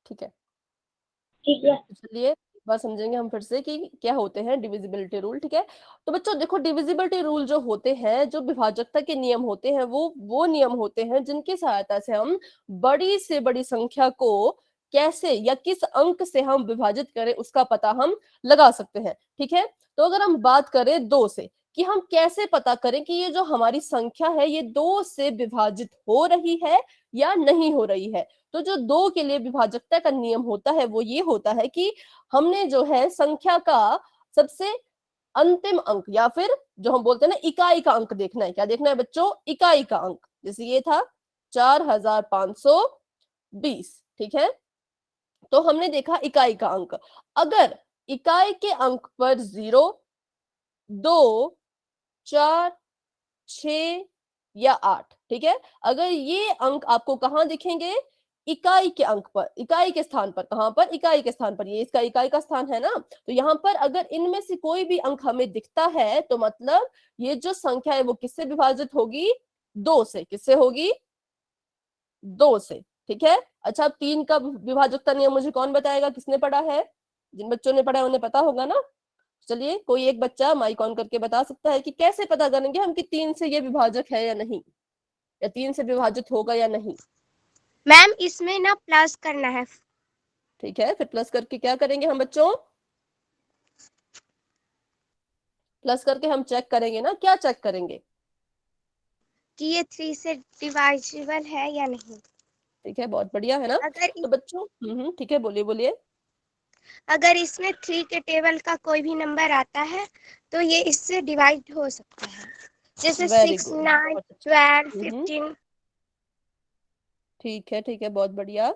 ठीक है, ठीक है। तो चलिए एक बार समझेंगे हम फिर से कि क्या होते हैं डिविजिबिलिटी रूल, ठीक है। तो बच्चों देखो, डिविजिबिलिटी रूल जो होते हैं, जो विभाजकता के नियम होते हैं, वो नियम होते हैं जिनकी सहायता से हम बड़ी से बड़ी संख्या को कैसे या किस अंक से हम विभाजित करें उसका पता हम लगा सकते हैं, ठीक है। तो अगर हम बात करें 2 से, कि हम कैसे पता करें कि ये जो हमारी संख्या है ये 2 से विभाजित हो रही है या नहीं हो रही है। तो जो 2 के लिए विभाजकता का नियम होता है वो ये होता है कि हमने जो है संख्या का सबसे अंतिम अंक या फिर जो हम बोलते हैं ना इकाई का अंक देखना है। क्या देखना है बच्चों? इकाई का अंक। जैसे ये था 4520, ठीक है। तो हमने देखा इकाई का अंक। अगर इकाई के अंक पर 0, 2, 4, 6 या 8, ठीक है, अगर ये अंक आपको कहाँ दिखेंगे? इकाई के अंक पर, इकाई के स्थान पर। कहां पर? इकाई के स्थान पर। ये इसका इकाई का स्थान है ना, तो यहाँ पर अगर इनमें से कोई भी अंक हमें दिखता है तो मतलब ये जो संख्या है वो किससे विभाजित होगी? 2 से। किससे होगी? 2 से, ठीक है। अच्छा, अब 3 का विभाजकता नियम मुझे कौन बताएगा? किसने पढ़ा है? जिन बच्चों ने पढ़ा है उन्हें पता होगा ना। चलिए, कोई एक बच्चा माइक ऑन करके बता सकता है कि कैसे पता करेंगे हम कि 3 से ये विभाजक है या नहीं, या 3 से विभाजित होगा या नहीं। मैम इसमें ना प्लस करना है। ठीक है, फिर प्लस करके क्या करेंगे हम बच्चों? प्लस करके हम चेक करेंगे ना, क्या चेक करेंगे? कि ये 3 से डिवाइजेबल है या नहीं। ठीक है, बहुत बढ़िया है ना। अगर तो बच्चों ठीक है, बोलिए बोलिए। अगर इसमें 3 के टेबल का कोई भी नंबर आता है तो ये इससे डिवाइड हो सकता है। जैसे वेरी 6, गुड, 9, बहुत अच्छा। 12, 15। ठीक है, बहुत बढ़िया।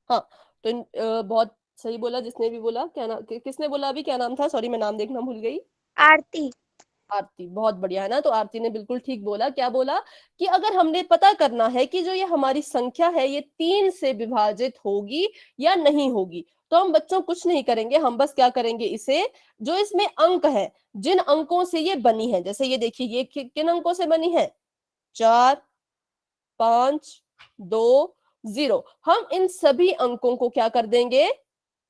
हाँ, तो बहुत सही बोला जिसने भी बोला। क्या नाम, किसने बोला अभी, क्या नाम था? सॉरी, मैं नाम देखना भूल गई। आरती। आरती, बहुत बढ़िया है ना। तो आरती ने बिल्कुल ठीक बोला। क्या बोला कि अगर हमने पता करना है कि जो ये हमारी संख्या है ये 3 से विभाजित होगी या नहीं होगी, तो हम बच्चों कुछ नहीं करेंगे, हम बस क्या करेंगे, इसे जो इसमें अंक है, जिन अंकों से ये बनी है, जैसे ये देखिए, ये किन अंकों से बनी है? 4, 5, 2, 0। हम इन सभी अंकों को क्या कर देंगे?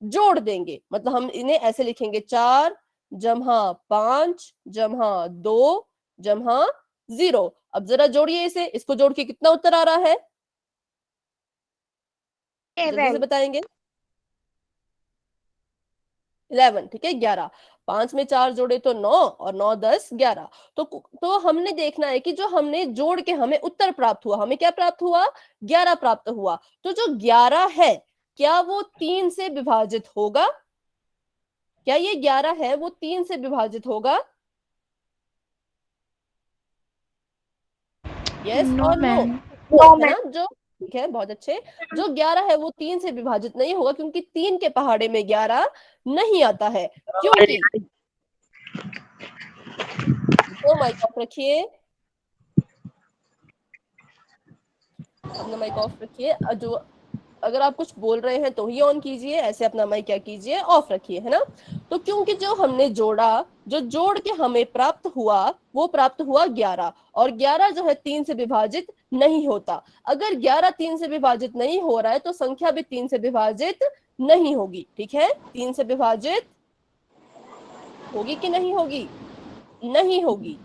जोड़ देंगे। मतलब हम इन्हें ऐसे लिखेंगे, 4 जमा 5 जमा 2 जमा 0। अब जरा जोड़िए इसे, इसको जोड़ के कितना उत्तर आ रहा है? जल्दी से 11। बताएंगे। 11, ठीक है, 11। 5 में 4 जोड़े तो 9, और 9 10 11। तो हमने देखना है कि जो हमने जोड़ के हमें उत्तर प्राप्त हुआ, हमें क्या प्राप्त हुआ? 11 प्राप्त हुआ। तो जो 11 है, क्या वो 3 से विभाजित होगा? क्या ये 11 है वो 3 से विभाजित होगा? यस और नो? है ना? जो ठीक है, बहुत अच्छे। जो 11 है वो 3 से विभाजित नहीं होगा, क्योंकि 3 के पहाड़े में 11 नहीं आता है। क्योंकि तो माइक ऑफ रखिए, अपना माइक ऑफ रखिए। जो अगर आप कुछ बोल रहे हैं तो ही ऑन कीजिए, ऐसे अपना माइक क्या कीजिए, ऑफ रखिए, है ना? तो क्योंकि जो हमने जोड़ा, जो जोड़ के हमें प्राप्त हुआ, वो प्राप्त हुआ 11, और 11 जो है 3 से विभाजित नहीं होता। अगर 11 3 से विभाजित नहीं हो रहा है तो संख्या भी 3 से विभाजित नहीं होगी। ठीक है, 3 से विभाजित होगी कि नहीं होगी? नहीं होगी।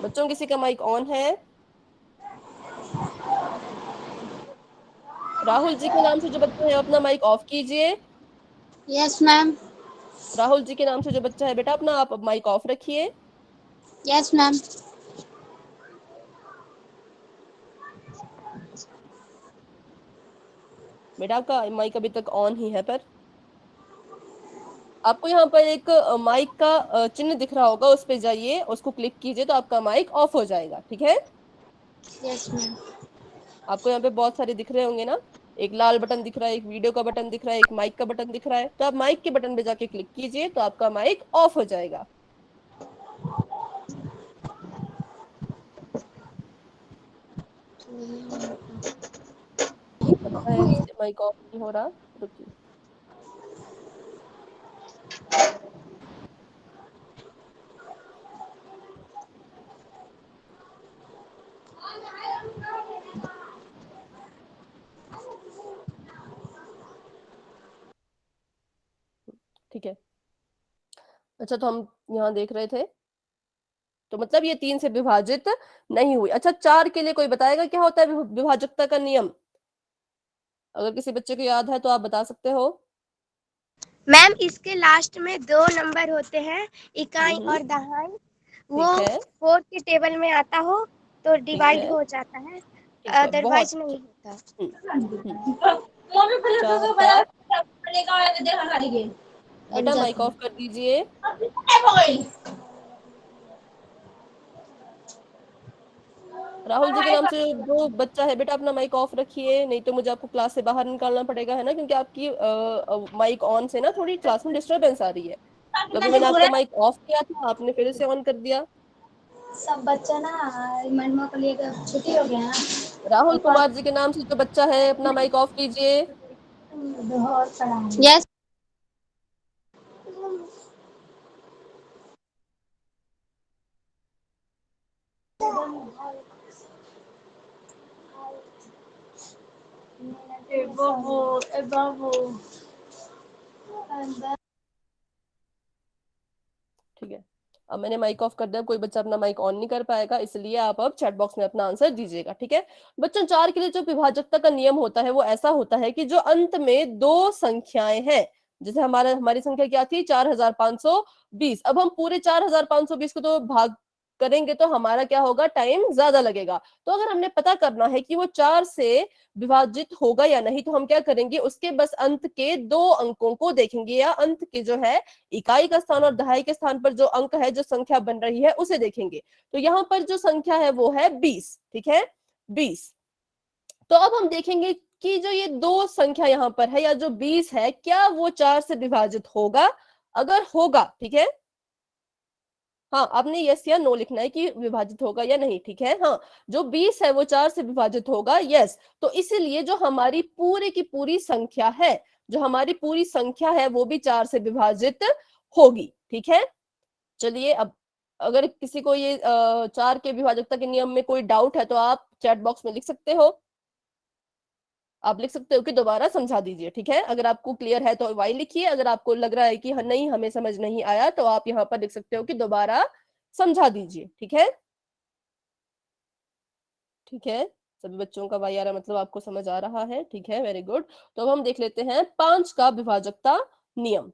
बच्चों किसी का माइक ऑन है? राहुल जी के नाम से जो बच्चा है अपना माइक ऑफ कीजिए। Yes ma'am. राहुल जी के नाम से जो बच्चा है बेटा, अपना आप माइक ऑफ रखिए। Yes ma'am. बेटा आपका माइक अभी तक ऑन ही है, पर आपको यहाँ पर एक माइक का चिन्ह दिख रहा होगा, उस पे जाइए, उसको क्लिक कीजिए तो आपका माइक ऑफ हो जाएगा। ठीक है, यस मैम। आपको यहाँ पे बहुत सारे दिख रहे होंगे ना, एक लाल बटन दिख रहा है, एक वीडियो का बटन दिख रहा है, एक माइक का बटन दिख रहा है। तो आप माइक के बटन पे जाके क्लिक कीजिए तो आपका माइक ऑफ हो जाएगा। लगता है माइक ऑफ नहीं हो रहा, रुकिए। ठीक है, अच्छा, तो हम यहाँ देख रहे थे, तो मतलब ये 3 से विभाजित नहीं हुई। अच्छा, 4 के लिए कोई बताएगा क्या होता है विभाजकता का नियम? अगर किसी बच्चे को याद है तो आप बता सकते हो। मैम इसके लास्ट में 2 नंबर होते हैं, इकाई और दहाई। वो ठीक है, 4 के टेबल में आता हो तो ठीक डिवाइड है, हो जाता है, ठीक है, बहुत अदरवाइज नहीं होता। चार बार बेटा माइक ऑफ कर दीजिए। राहुल जी के नाम से जो बच्चा है बेटा, अपना माइक ऑफ रखिए, नहीं तो मुझे आपको क्लास से बाहर निकालना पड़ेगा, है ना? क्योंकि आपकी माइक ऑन से ना थोड़ी क्लास में डिस्टरबेंस आ रही है। तो अभी मैंने आपका माइक ऑफ किया था, आपने फिर से ऑन कर दिया। सब बच्चा ना मनवा को लेकर छुट्टी हो गया। राहुल कुमार जी के नाम से जो बच्चा है अपना माइक ऑफ कीजिए। यस। ठीक है, अब मैंने माइक ऑफ कर दिया, कोई बच्चा अपना माइक ऑन नहीं कर पाएगा, इसलिए आप अब चैट बॉक्स में अपना आंसर दीजिएगा। ठीक है बच्चों, 4 के लिए जो विभाजकता का नियम होता है वो ऐसा होता है कि जो अंत में 2 संख्याएं हैं, जैसे हमारी संख्या क्या थी? 4520। अब हम पूरे 4520 को तो भाग करेंगे तो हमारा क्या होगा? टाइम ज्यादा लगेगा। तो अगर हमने पता करना है कि वो 4 से विभाजित होगा या नहीं, तो हम क्या करेंगे? उसके बस अंत के 2 अंकों को देखेंगे, या अंत के जो है इकाई का स्थान और दहाई के स्थान पर जो अंक है, जो संख्या बन रही है, उसे देखेंगे। तो यहाँ पर जो संख्या है वो है 20। ठीक है, 20। तो अब हम देखेंगे कि जो ये 2 संख्या यहाँ पर है या जो 20 है, क्या वो 4 से विभाजित होगा? अगर होगा, ठीक है, हाँ, आपने यस या नो लिखना है कि विभाजित होगा या नहीं, ठीक है। हाँ, जो 20 है वो 4 से विभाजित होगा, यस। तो इसीलिए जो हमारी पूरी की पूरी संख्या है, जो हमारी पूरी संख्या है वो भी 4 से विभाजित होगी, ठीक है। चलिए, अब अगर किसी को ये 4 के विभाजकता के नियम में कोई डाउट है तो आप चैट बॉक्स में लिख सकते हो। आप लिख सकते हो कि दोबारा समझा दीजिए, ठीक है। अगर आपको क्लियर है तो वाई लिखिए, अगर आपको लग रहा है कि नहीं हमें समझ नहीं आया तो आप यहाँ पर लिख सकते हो कि दोबारा समझा दीजिए, ठीक है। ठीक है, सभी बच्चों का वाई आ रहा है, मतलब आपको समझ आ रहा है, ठीक है, वेरी गुड। तो अब हम देख लेते हैं 5 का विभाजकता नियम।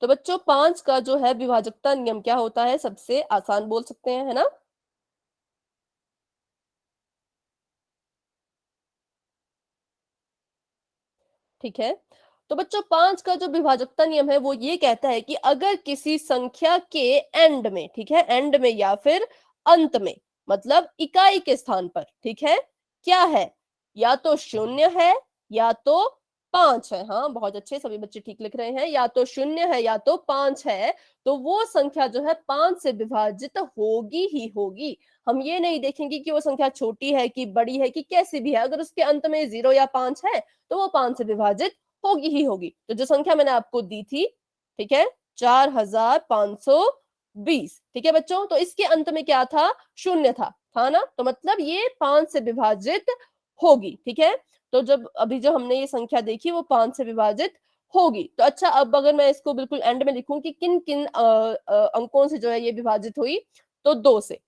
तो बच्चों 5 का जो है विभाजकता नियम क्या होता है, सबसे आसान बोल सकते हैं, है ना। ठीक है, तो बच्चों 5 का जो विभाजकता नियम है वो ये कहता है कि अगर किसी संख्या के एंड में, ठीक है, एंड में या फिर अंत में, मतलब इकाई के स्थान पर, ठीक है, क्या है, या तो 0 है या तो 5 है। हाँ, बहुत अच्छे, सभी बच्चे ठीक लिख रहे हैं, या तो 0 है या तो 5 है, तो वो संख्या जो है 5 से विभाजित होगी ही होगी। हम ये नहीं देखेंगे कि वो संख्या छोटी है कि बड़ी है कि कैसी भी है, अगर उसके अंत में 0 या 5 है तो वो 5 से विभाजित होगी ही होगी। तो जो संख्या मैंने आपको दी थी, ठीक है, 4520, ठीक है बच्चों, तो इसके अंत में क्या था, 0 था ना, तो मतलब ये 5 से विभाजित होगी, ठीक है। तो जब अभी जो हमने ये संख्या देखी वो 5 से विभाजित होगी। तो अच्छा, अब अगर मैं इसको बिल्कुल एंड में लिखूं कि किन किन अंकों से जो है ये विभाजित हुई, तो 2 से,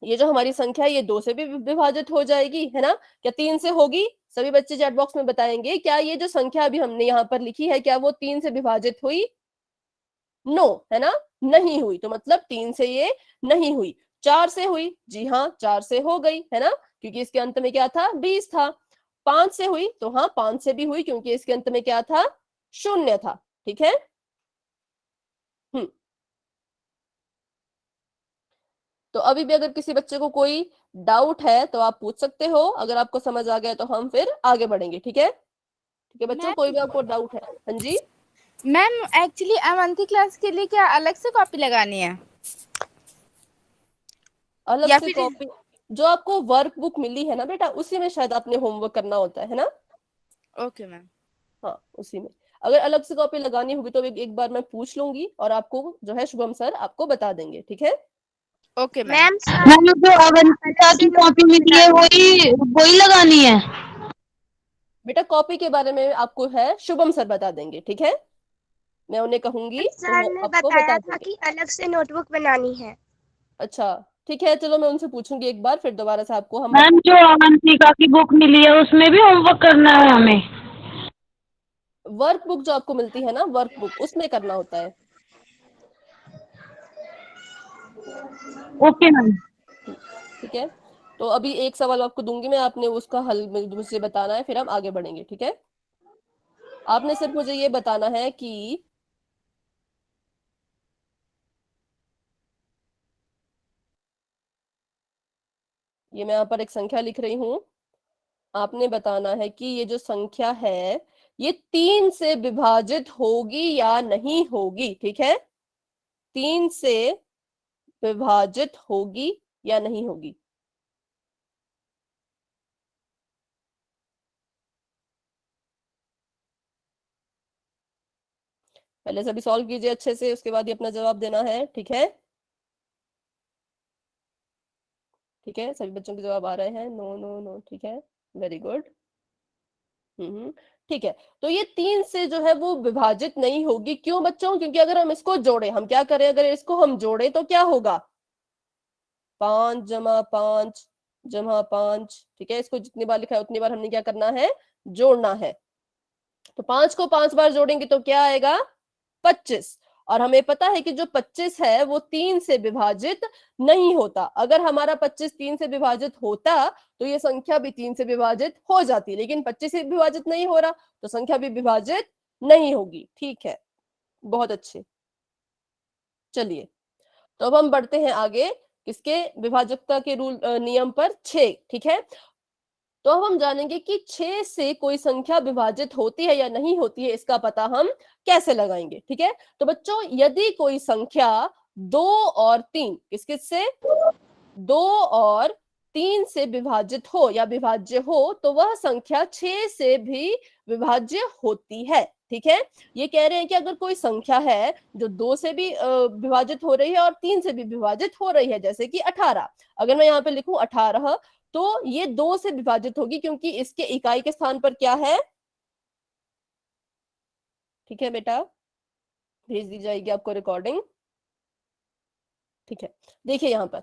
ये जो हमारी संख्या है ये 2 से भी विभाजित हो जाएगी, है ना। क्या 3 से होगी? सभी बच्चे चैट बॉक्स में बताएंगे, क्या ये जो संख्या अभी हमने यहाँ पर लिखी है क्या वो 3 से विभाजित हुई? नो, है ना, नहीं हुई। तो मतलब 3 से ये नहीं हुई। 4 से हुई? जी हाँ, 4 से हो गई, है ना, क्योंकि इसके अंत में क्या था, 20 था। 5 से हुई? तो हाँ, 5 से भी हुई, क्योंकि इसके अंत में क्या था, 0 था, ठीक है। तो अभी भी अगर किसी बच्चे को कोई डाउट है तो आप पूछ सकते हो, अगर आपको समझ आ गया तो हम फिर आगे बढ़ेंगे, ठीक है। ठीक है बच्चों, कोई भी आपको डाउट है? हाँ जी मैम, एक्चुअली अवंती क्लास के लिए क्या अलग से कॉपी लगानी है अलग या से फिर? कॉपी? जो आपको वर्क बुक मिली है ना बेटा, उसी में शायद आपने होमवर्क करना होता है ना। Okay ma'am. हाँ, उसी में। अगर अलग से कॉपी लगानी होगी तो एक बार मैं पूछ लूंगी और आपको जो है शुभम सर आपको बता देंगे, ठीक है। Okay ma'am. मैम मैम जो अवंतिका की कॉपी मिली है वही लगानी है। बेटा कॉपी के बारे में आपको है शुभम सर बता देंगे, ठीक है, मैं उन्हें कहूंगी तो सर वो ने आपको बताया बता था देंगे। कि अलग से नोटबुक बनानी है। अच्छा, ठीक है, चलो मैं उनसे पूछूंगी एक बार, फिर दोबारा से आपको हम मैम जो अवंतिका की बुक मिली है उसमें भी होमवर्क करना है हमें। वर्क बुक जो आपको मिलती है ना, वर्क बुक, उसमें करना होता है। Okay ma'am. ठीक है, तो अभी एक सवाल आपको दूंगी मैं, आपने उसका हल मुझे बताना है, फिर हम आगे बढ़ेंगे, ठीक है। आपने सिर्फ मुझे ये बताना है कि ये मैं यहाँ पर एक संख्या लिख रही हूं, आपने बताना है कि ये जो संख्या है ये 3 से विभाजित होगी या नहीं होगी, ठीक है, 3 से विभाजित होगी या नहीं होगी। पहले सभी सॉल्व कीजिए अच्छे से, उसके बाद ही अपना जवाब देना है, ठीक है। ठीक है, सभी बच्चों के जवाब आ रहे हैं, नो नो नो, ठीक है, वेरी गुड। ठीक है, तो ये 3 से जो है वो विभाजित नहीं होगी, क्यों बच्चों? क्योंकि अगर हम इसको जोड़े, हम क्या करें, अगर इसको हम जोड़े तो क्या होगा, 5 जमा 5 जमा 5, ठीक है, इसको जितनी बार लिखा है उतनी बार हमने क्या करना है, जोड़ना है। तो 5 को 5 बार जोड़ेंगे तो क्या आएगा, 25। और हमें पता है कि जो 25 है वो 3 से विभाजित नहीं होता। अगर हमारा 25 3 से विभाजित होता तो ये संख्या भी 3 से विभाजित हो जाती, लेकिन 25 से विभाजित नहीं हो रहा तो संख्या भी विभाजित नहीं होगी, ठीक है, बहुत अच्छे। चलिए, तो अब हम बढ़ते हैं आगे, किसके विभाजकता के रूल नियम पर, 6, ठीक है। तो अब हम जानेंगे कि 6 से कोई संख्या विभाजित होती है या नहीं होती है, इसका पता हम कैसे लगाएंगे। ठीक है, तो बच्चों यदि कोई संख्या 2 और 3 किस किस से 2 और 3 से विभाजित हो या विभाज्य हो, तो वह संख्या 6 से भी विभाज्य होती है। ठीक है, ये कह रहे हैं कि अगर कोई संख्या है जो 2 से भी विभाजित हो रही है और 3 से भी विभाजित हो रही है, जैसे कि 18, अगर मैं यहाँ पे लिखूं 18, तो ये 2 से विभाजित होगी क्योंकि इसके इकाई के स्थान पर क्या है। ठीक है बेटा, भेज दी जाएगी आपको रिकॉर्डिंग। ठीक है, देखिए यहाँ पर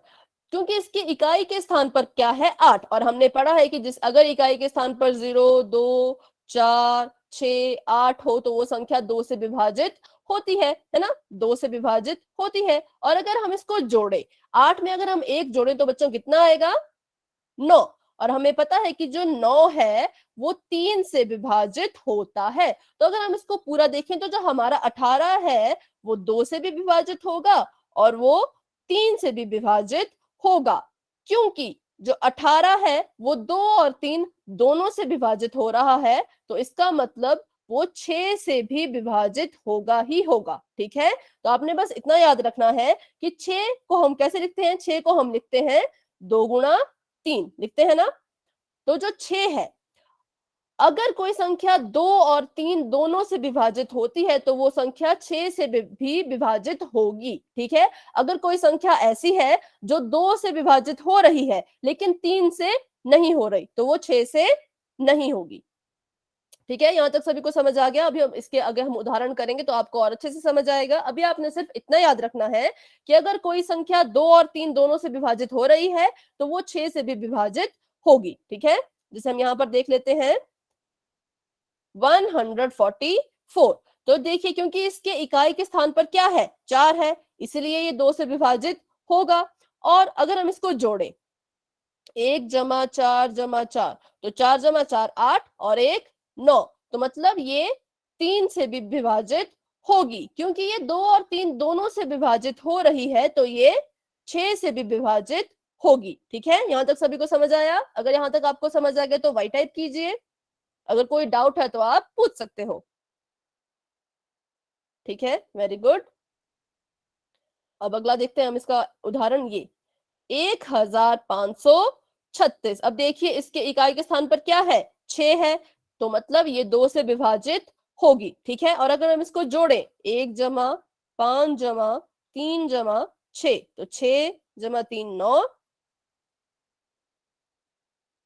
क्योंकि इसकी इकाई के स्थान पर क्या है 8, और हमने पढ़ा है कि जिस अगर इकाई के स्थान पर 0, 2, 4, 6, 8 हो तो वो संख्या 2 से विभाजित होती है ना, 2 से विभाजित होती है। और अगर हम इसको जोड़े 8 में अगर हम 1 जोड़े तो बच्चों कितना आएगा 9, और हमें पता है कि जो 9 है वो 3 से विभाजित होता है। तो अगर हम इसको पूरा देखें तो जो हमारा 18 है वो 2 से भी विभाजित होगा और वो 3 से भी विभाजित होगा, क्योंकि जो 18 है वो 2 और 3 दोनों से विभाजित हो रहा है, तो इसका मतलब वो 6 से भी विभाजित होगा ही होगा। ठीक है, तो आपने बस इतना याद रखना है कि 6 को हम कैसे लिखते हैं, 6 को हम लिखते हैं 2 गुणा 3 लिखते हैं ना। तो जो 6 है, अगर कोई संख्या 2 और 3 दोनों से विभाजित होती है तो वो संख्या 6 से भी विभाजित होगी। ठीक है, अगर कोई संख्या ऐसी है जो 2 से विभाजित हो रही है लेकिन 3 से नहीं हो रही तो वो 6 से नहीं होगी। ठीक है, यहां तक सभी को समझ आ गया। अभी हम इसके अगर हम उदाहरण करेंगे तो आपको और अच्छे से समझ आएगा। अभी आपने सिर्फ इतना याद रखना है कि अगर कोई संख्या 2 और 3 दोनों से विभाजित हो रही है तो वो 6 से भी विभाजित होगी। ठीक है, जैसे हम यहाँ पर देख लेते हैं 144। तो देखिए क्योंकि इसके इकाई के स्थान पर क्या है 4 है, इसलिए ये 2 से विभाजित होगा। और अगर हम इसको जोड़े 1 जमा 4 जमा 4, तो 4 जमा 4 8 और 1 9, तो मतलब ये 3 से भी विभाजित होगी। क्योंकि ये 2 और 3 दोनों से विभाजित हो रही है तो ये 6 से भी विभाजित होगी। ठीक है, यहां तक सभी को समझ आया। अगर यहां तक आपको समझ आ गया तो वाई टाइप कीजिए, अगर कोई डाउट है तो आप पूछ सकते हो। ठीक है, वेरी गुड। अब अगला देखते हैं हम इसका उदाहरण, ये 1536। अब देखिए इसके इकाई के स्थान पर क्या है 6 है, तो मतलब ये 2 से विभाजित होगी। ठीक है, और अगर हम इसको जोड़े 1 जमा 5 जमा 3 जमा 6, तो 6 जमा 3 9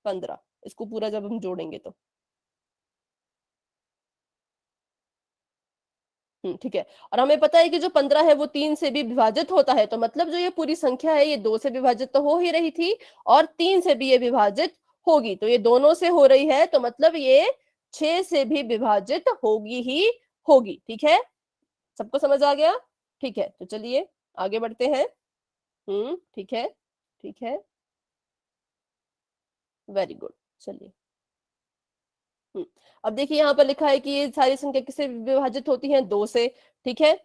15, इसको पूरा जब हम जोड़ेंगे तो ठीक है। और हमें पता है कि जो 15 है वो 3 से भी विभाजित होता है, तो मतलब जो ये पूरी संख्या है ये 2 से विभाजित तो हो ही रही थी और 3 से भी ये विभाजित होगी, तो ये दोनों से हो रही है तो मतलब ये 6 से भी विभाजित होगी ही होगी। ठीक है, सबको समझ आ गया। ठीक है, तो चलिए आगे बढ़ते हैं। ठीक है, ठीक है, वेरी गुड। चलिए अब देखिए यहाँ पर लिखा है कि ये सारी संख्या किससे विभाजित होती हैं 2 से। ठीक है,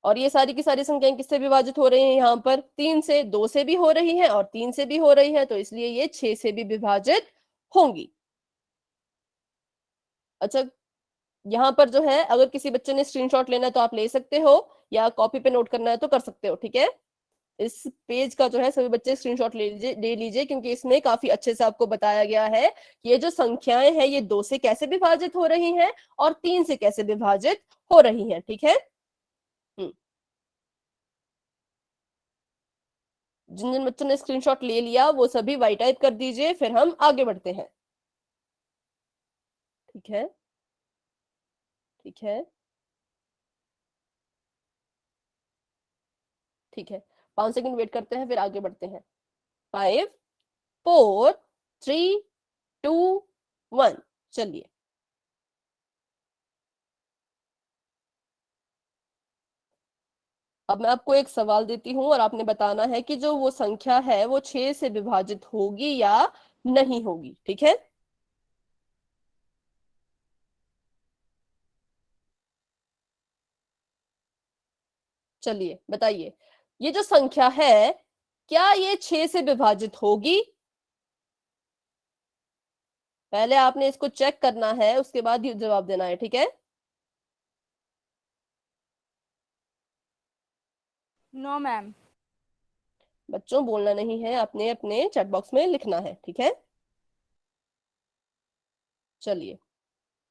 और ये सारी की सारी संख्याएं किससे विभाजित हो रही हैं यहाँ पर 3 से, 2 से भी हो रही हैं और 3 से भी हो रही है, तो इसलिए ये 6 से भी विभाजित होंगी। अच्छा, यहाँ पर जो है अगर किसी बच्चे ने स्क्रीनशॉट लेना है तो आप ले सकते हो, या कॉपी पे नोट करना है तो कर सकते हो। ठीक है, इस पेज का जो है सभी बच्चे स्क्रीनशॉट ले लीजिए क्योंकि इसमें काफी अच्छे से आपको बताया गया है कि ये जो संख्याएं हैं ये 2 से कैसे विभाजित हो रही हैं और 3 से कैसे विभाजित हो रही हैं। ठीक है, जिन जिन बच्चों ने स्क्रीनशॉट ले लिया वो सभी वाई टाइप कर दीजिए, फिर हम आगे बढ़ते हैं। ठीक है, ठीक है, ठीक है, 5 सेकंड वेट करते हैं फिर आगे बढ़ते हैं। 5 4 3 2 1, चलिए। अब मैं आपको एक सवाल देती हूँ और आपने बताना है कि जो वो संख्या है वो 6 से विभाजित होगी या नहीं होगी। ठीक है, चलिए बताइए, ये जो संख्या है क्या ये 6 से विभाजित होगी पहले आपने इसको चेक करना है, उसके बाद ही जवाब देना है, ठीक है? No ma'am. बच्चों बोलना नहीं है, आपने अपने चैट बॉक्स में लिखना है, ठीक है? चलिए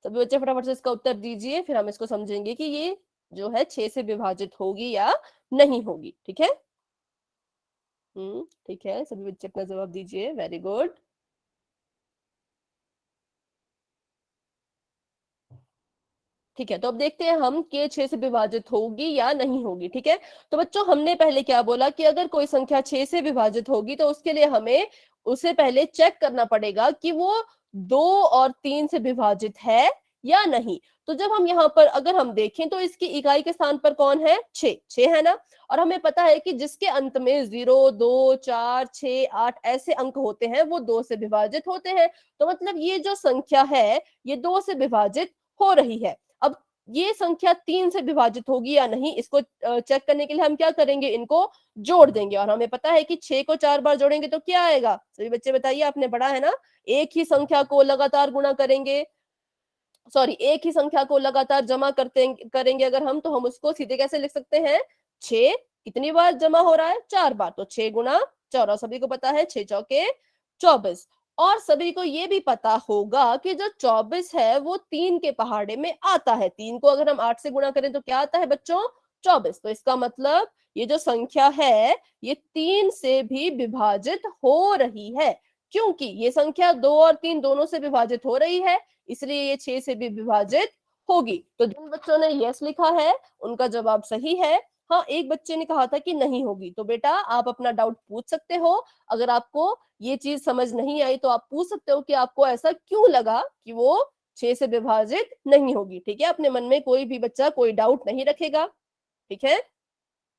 सभी बच्चे फटाफट से इसका उत्तर दीजिए, फिर हम इसको समझेंगे कि ये जो है 6 से विभाजित होगी या नहीं होगी, ठीक है? ठीक है, सभी बच्चे अपना जवाब दीजिए। Very good. ठीक है, तो अब देखते हैं हम कि 6 से विभाजित होगी या नहीं होगी, ठीक है? तो बच्चों हमने पहले क्या बोला कि अगर कोई संख्या 6 से विभाजित होगी तो उसके लिए हमें उसे पहले चेक करना पड़ेगा कि वो 2 और 3 से विभाजित है या नहीं। तो जब हम यहाँ पर अगर हम देखें तो इसकी इकाई के स्थान पर कौन है? 6 है ना? और हमें पता है कि जिसके अंत में 0, 2, 4, 6, 8 ऐसे अंक होते हैं वो 2 से विभाजित होते हैं। तो मतलब ये जो संख्या है ये 2 से विभाजित हो रही है। अब ये संख्या 3 से विभाजित होगी या नहीं, इसको चेक करने के लिए हम क्या करेंगे? इनको जोड़ देंगे। और हमें पता है कि 6 को 4 बार जोड़ेंगे तो क्या आएगा? सभी बच्चे बताइए, आपने पढ़ा है ना? एक ही संख्या को लगातार गुणा करेंगे, सॉरी एक ही संख्या को लगातार जमा करेंगे अगर हम, तो हम उसको सीधे कैसे लिख सकते हैं? 6 कितनी बार जमा हो रहा है? 4 बार, तो 6 गुना 4। और सभी को पता है 6 चौके 24। और सभी को ये भी पता होगा कि जो 24 है वो 3 के पहाड़े में आता है। 3 को अगर हम 8 से गुणा करें तो क्या आता है बच्चों? 24। तो इसका मतलब ये जो संख्या है ये 3 से भी विभाजित हो रही है, क्योंकि ये संख्या 2 और 3 दोनों से विभाजित हो रही है, इसलिए ये 6 से भी विभाजित होगी। तो जिन बच्चों ने यस लिखा है उनका जवाब सही है। हाँ, एक बच्चे ने कहा था कि नहीं होगी, तो बेटा आप अपना डाउट पूछ सकते हो। अगर आपको ये चीज समझ नहीं आई तो आप पूछ सकते हो कि आपको ऐसा क्यों लगा कि वो 6 से विभाजित नहीं होगी, ठीक है? अपने मन में कोई भी बच्चा कोई डाउट नहीं रखेगा, ठीक है?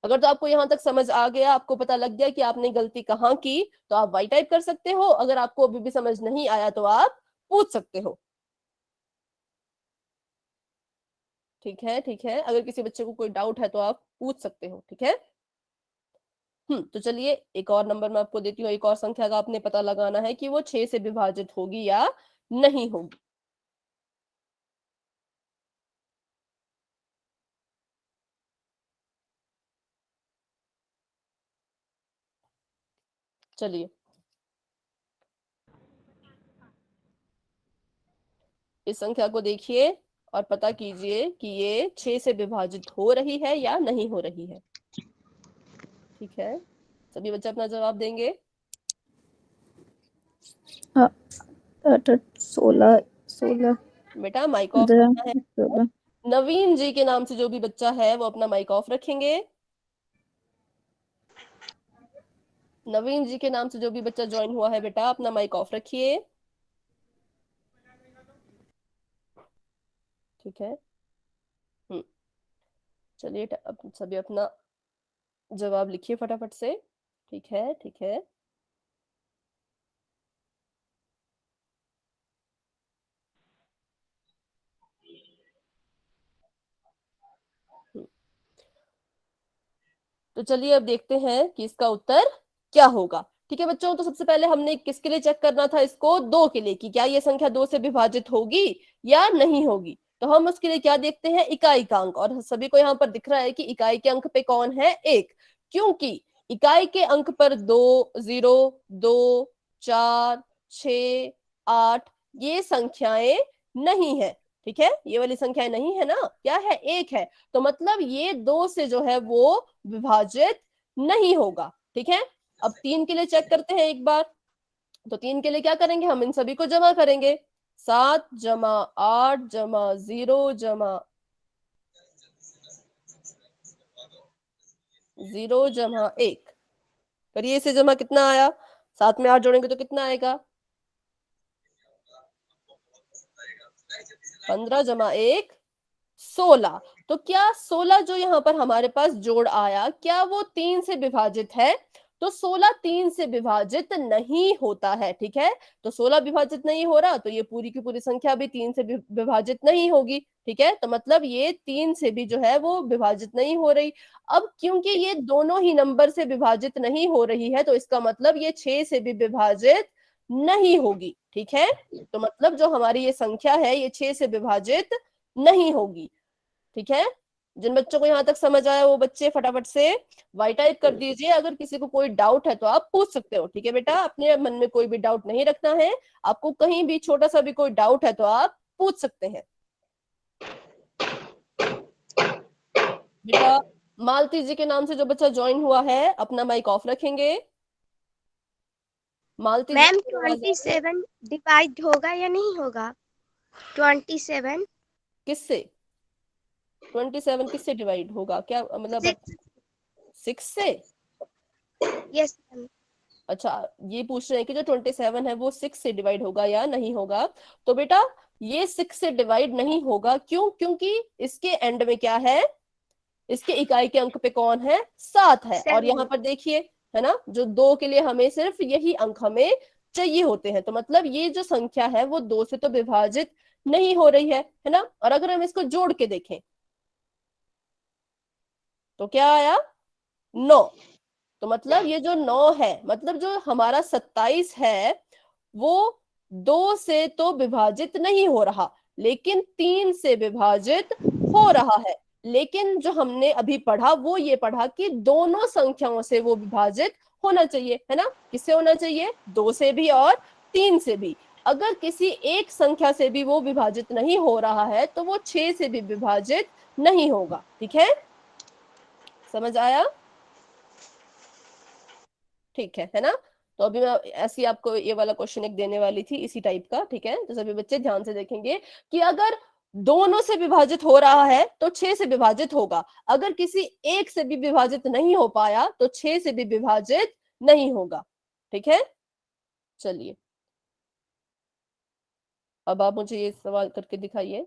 अगर तो आपको यहाँ तक समझ आ गया, आपको पता लग गया कि आपने गलती कहाँ की, तो आप वाई टाइप कर सकते हो। अगर आपको अभी भी समझ नहीं आया तो आप पूछ सकते हो, ठीक है? ठीक है, अगर किसी बच्चे को कोई डाउट है तो आप पूछ सकते हो, ठीक है? तो चलिए एक और नंबर मैं आपको देती हूँ, एक और संख्या का आपने पता लगाना है कि वो 6 से विभाजित होगी या नहीं होगी। चलिए इस संख्या को देखिए और पता कीजिए कि ये 6 से विभाजित हो रही है या नहीं हो रही है, ठीक है? सभी बच्चे अपना जवाब देंगे। 16 बेटा माइक ऑफ करना है। 16 नवीन जी के नाम से जो भी बच्चा है वो अपना माइक ऑफ रखेंगे। नवीन जी के नाम से जो भी बच्चा ज्वाइन हुआ है बेटा अपना माइक ऑफ रखिए, ठीक है? चलिए अब सभी अपना जवाब लिखिए फटाफट से, ठीक है? ठीक है, तो चलिए अब देखते हैं कि इसका उत्तर क्या होगा, ठीक है बच्चों? तो सबसे पहले हमने किसके लिए चेक करना था? इसको 2 के लिए, कि क्या ये संख्या 2 से विभाजित होगी या नहीं होगी। तो हम उसके लिए क्या देखते हैं? इकाई का अंक। और सभी को यहाँ पर दिख रहा है कि इकाई के अंक पे कौन है? 1, क्योंकि इकाई के अंक पर 2, 0, 2, 4, 6, 8 ये संख्याएं नहीं है, ठीक है? ये वाली संख्याएं नहीं है ना, क्या है? 1 है। तो मतलब ये 2 से जो है वो विभाजित नहीं होगा, ठीक है? अब 3 के लिए चेक करते हैं एक बार। तो 3 के लिए क्या करेंगे? हम इन सभी को जमा करेंगे। 7 जमा 8 जमा 0 जमा 0 जमा 1 करिए, इसे जमा कितना आया? 7 में 8 जोड़ेंगे तो कितना आएगा? 15 जमा 1 16। तो क्या 16 जो यहाँ पर हमारे पास जोड़ आया, क्या वो 3 से विभाजित है? तो 16 3 से विभाजित नहीं होता है, ठीक है? तो 16 विभाजित नहीं हो रहा तो ये पूरी की पूरी संख्या भी 3 से विभाजित नहीं होगी, ठीक है? तो मतलब ये 3 से भी जो है वो विभाजित नहीं हो रही। अब क्योंकि ये दोनों ही नंबर से विभाजित नहीं हो रही है तो इसका मतलब ये 6 से भी विभाजित नहीं होगी। ठीक है, तो मतलब जो हमारी ये संख्या है ये 6 से विभाजित नहीं होगी। ठीक है, जिन बच्चों को यहाँ तक समझ आया वो बच्चे फटाफट से वाई टाइप कर दीजिए। अगर किसी को कोई डाउट है तो आप पूछ सकते हो। ठीक है बेटा, अपने मन में कोई भी डाउट नहीं रखना है। आपको कहीं भी छोटा सा भी कोई डाउट है तो आप पूछ सकते हैं। बेटा मालती जी के नाम से जो बच्चा ज्वाइन हुआ है अपना माइक ऑफ रखेंगे। मालती जी मैम की आवाज आ रही है? 27 डिवाइड होगा या नहीं होगा? 27 किससे 27 किससे डिवाइड होगा? क्या मतलब 6 से? Yes ma'am. अच्छा, ये पूछ रहे हैं कि जो 27 है वो 6 से डिवाइड होगा या नहीं होगा। तो बेटा ये 6 से डिवाइड नहीं होगा। क्यों? क्योंकि इसके एंड में क्या है, इसके इकाई के अंक पे कौन है? 7 है। और 7 यहाँ पर देखिए है ना, जो 2 के लिए हमें सिर्फ यही अंक हमें चाहिए होते हैं। तो मतलब ये जो संख्या है वो 2 से तो विभाजित नहीं हो रही है ना। और अगर हम इसको जोड़ के देखें तो क्या आया? 9। तो मतलब ये जो 9 है, मतलब जो हमारा 27 है वो 2 से तो विभाजित नहीं हो रहा, लेकिन 3 से विभाजित हो रहा है। लेकिन जो हमने अभी पढ़ा वो ये पढ़ा कि दोनों संख्याओं से वो विभाजित होना चाहिए, है ना। किससे होना चाहिए? 2 से भी और 3 से भी। अगर किसी एक संख्या से भी वो विभाजित नहीं हो रहा है तो वो 6 से भी विभाजित नहीं होगा। ठीक है, समझ आया? ठीक है ना। तो अभी मैं ऐसी आपको ये वाला क्वेश्चन एक देने वाली थी इसी टाइप का। ठीक है, तो सभी बच्चे ध्यान से देखेंगे कि अगर दोनों से विभाजित हो रहा है तो 6 से विभाजित होगा। अगर किसी एक से भी विभाजित नहीं हो पाया तो 6 से भी विभाजित नहीं होगा। ठीक है, चलिए अब आप मुझे ये सवाल करके दिखाइए।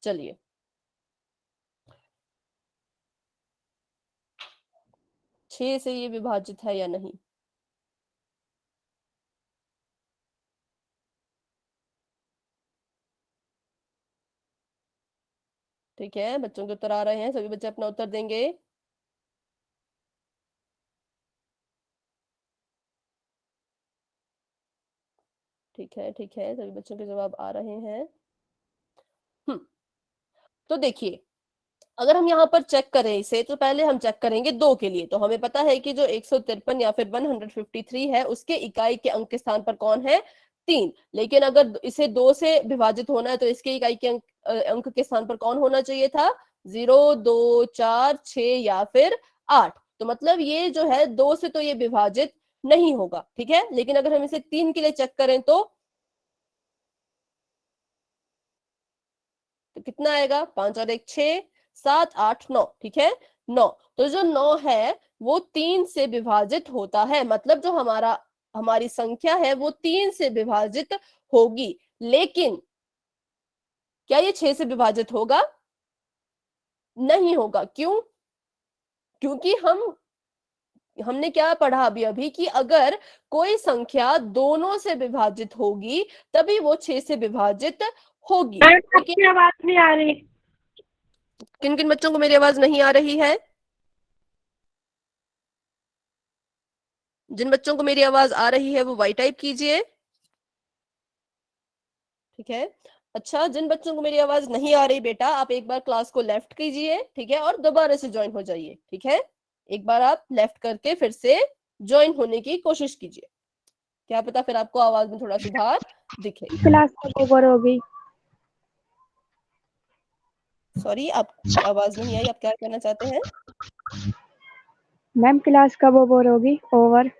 चलिए, छह से ये विभाजित है या नहीं? ठीक है, बच्चों के उत्तर आ रहे हैं, सभी बच्चे अपना उत्तर देंगे। ठीक है, ठीक है, सभी बच्चों के जवाब आ रहे हैं। तो देखिए, अगर हम यहाँ पर चेक करें इसे तो पहले हम चेक करेंगे 2 के लिए। तो हमें पता है कि जो 153 या फिर 153 है उसके इकाई के अंक के स्थान पर कौन है? 3। लेकिन अगर इसे 2 से विभाजित होना है तो इसके इकाई के अंक के स्थान पर कौन होना चाहिए था? 0, 2, 4, 6 या फिर 8। तो मतलब ये जो है 2 से तो ये विभाजित नहीं होगा। ठीक है, लेकिन अगर हम इसे 3 के लिए चेक करें तो कितना आएगा? 5 और 1 6, 7 8 9। ठीक है, 9। तो जो 9 है वो 3 से विभाजित होता है। मतलब जो हमारी संख्या है वो 3 से विभाजित होगी। लेकिन क्या ये 6 से विभाजित होगा? नहीं होगा। क्यों? क्योंकि हमने क्या पढ़ा अभी अभी कि अगर कोई संख्या दोनों से विभाजित होगी तभी वो 6 से विभाजित होगी। आपकी आवाज नहीं आ रही। किन किन बच्चों को मेरी आवाज नहीं आ रही है? जिन बच्चों को मेरी आवाज आ रही है वो वाई टाइप कीजिए। ठीक है, अच्छा, जिन बच्चों को मेरी आवाज नहीं आ रही बेटा आप एक बार क्लास को लेफ्ट कीजिए। ठीक है, और दोबारा से ज्वाइन हो जाइए। ठीक है, एक बार आप लेफ्ट करके फिर से ज्वाइन होने की कोशिश कीजिए, क्या पता फिर आपको आवाज में थोड़ा सुधार दिखे। क्लास कब ओवर होगी? सॉरी, आपकी आवाज नहीं आई, आप क्या कहना चाहते हैं? मैम क्लास कब ओवर होगी? ओवर?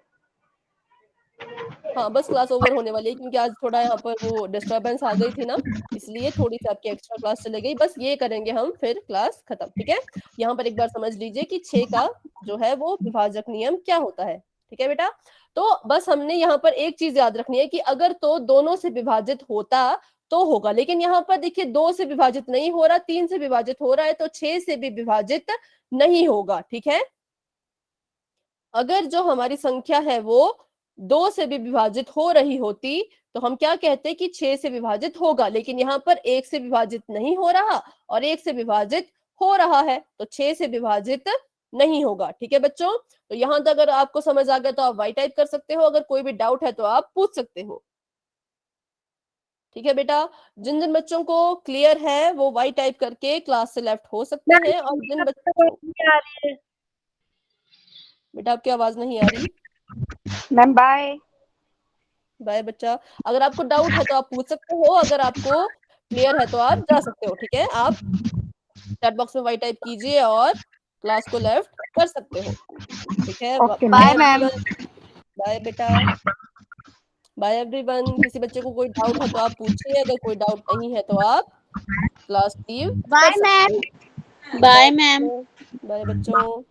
हाँ, बस क्लास ओवर होने वाली है क्योंकि आज थोड़ा यहाँ पर वो डिस्टरबेंस आ गई थी ना, इसलिए थोड़ी सी आपकी एक्स्ट्रा क्लास चले गई। बस ये करेंगे हम, फिर क्लास खत्म। ठीक है, यहाँ पर एक बार समझ लीजिए कि 6 का जो है वो विभाजक नियम क्या होता है। ठीक है बेटा, तो बस हमने यहाँ पर एक चीज याद रखनी है कि अगर तो दोनों से विभाजित होता तो होगा, लेकिन यहाँ पर देखिए 2 से विभाजित नहीं हो रहा, 3 से विभाजित हो रहा है, तो 6 से भी विभाजित नहीं होगा। ठीक है, अगर जो हमारी संख्या है वो 2 से भी विभाजित हो रही होती तो हम क्या कहते कि 6 से विभाजित होगा, लेकिन यहाँ पर 1 से विभाजित नहीं हो रहा और 1 से विभाजित हो रहा है, तो 6 से विभाजित नहीं होगा। ठीक है बच्चों, तो यहाँ तक अगर आपको समझ आ गया तो आप वाई टाइप कर सकते हो, अगर कोई भी डाउट है तो आप पूछ सकते हो। ठीक है बेटा, जिन जिन बच्चों को क्लियर है वो वाई टाइप करके क्लास से लेफ्ट हो सकते हैं, और जिन बच्चों बेटा आपकी आवाज नहीं आ रही। Ma'am bye. बाय बच्चा, अगर आपको डाउट है तो आप पूछ सकते हो, अगर आपको क्लियर है तो आप जा सकते हो। ठीक है, आप चैट बॉक्स में वाई टाइप कीजिए और क्लास को लेफ्ट कर सकते हो। ठीक है, बाय मैम। बाय बेटा, बाय एवरीवन। किसी बच्चे को कोई डाउट है तो आप पूछिए, अगर कोई डाउट नहीं है तो आप क्लास लीव कर सकते हो। Bye ma'am. बाय बच्चों।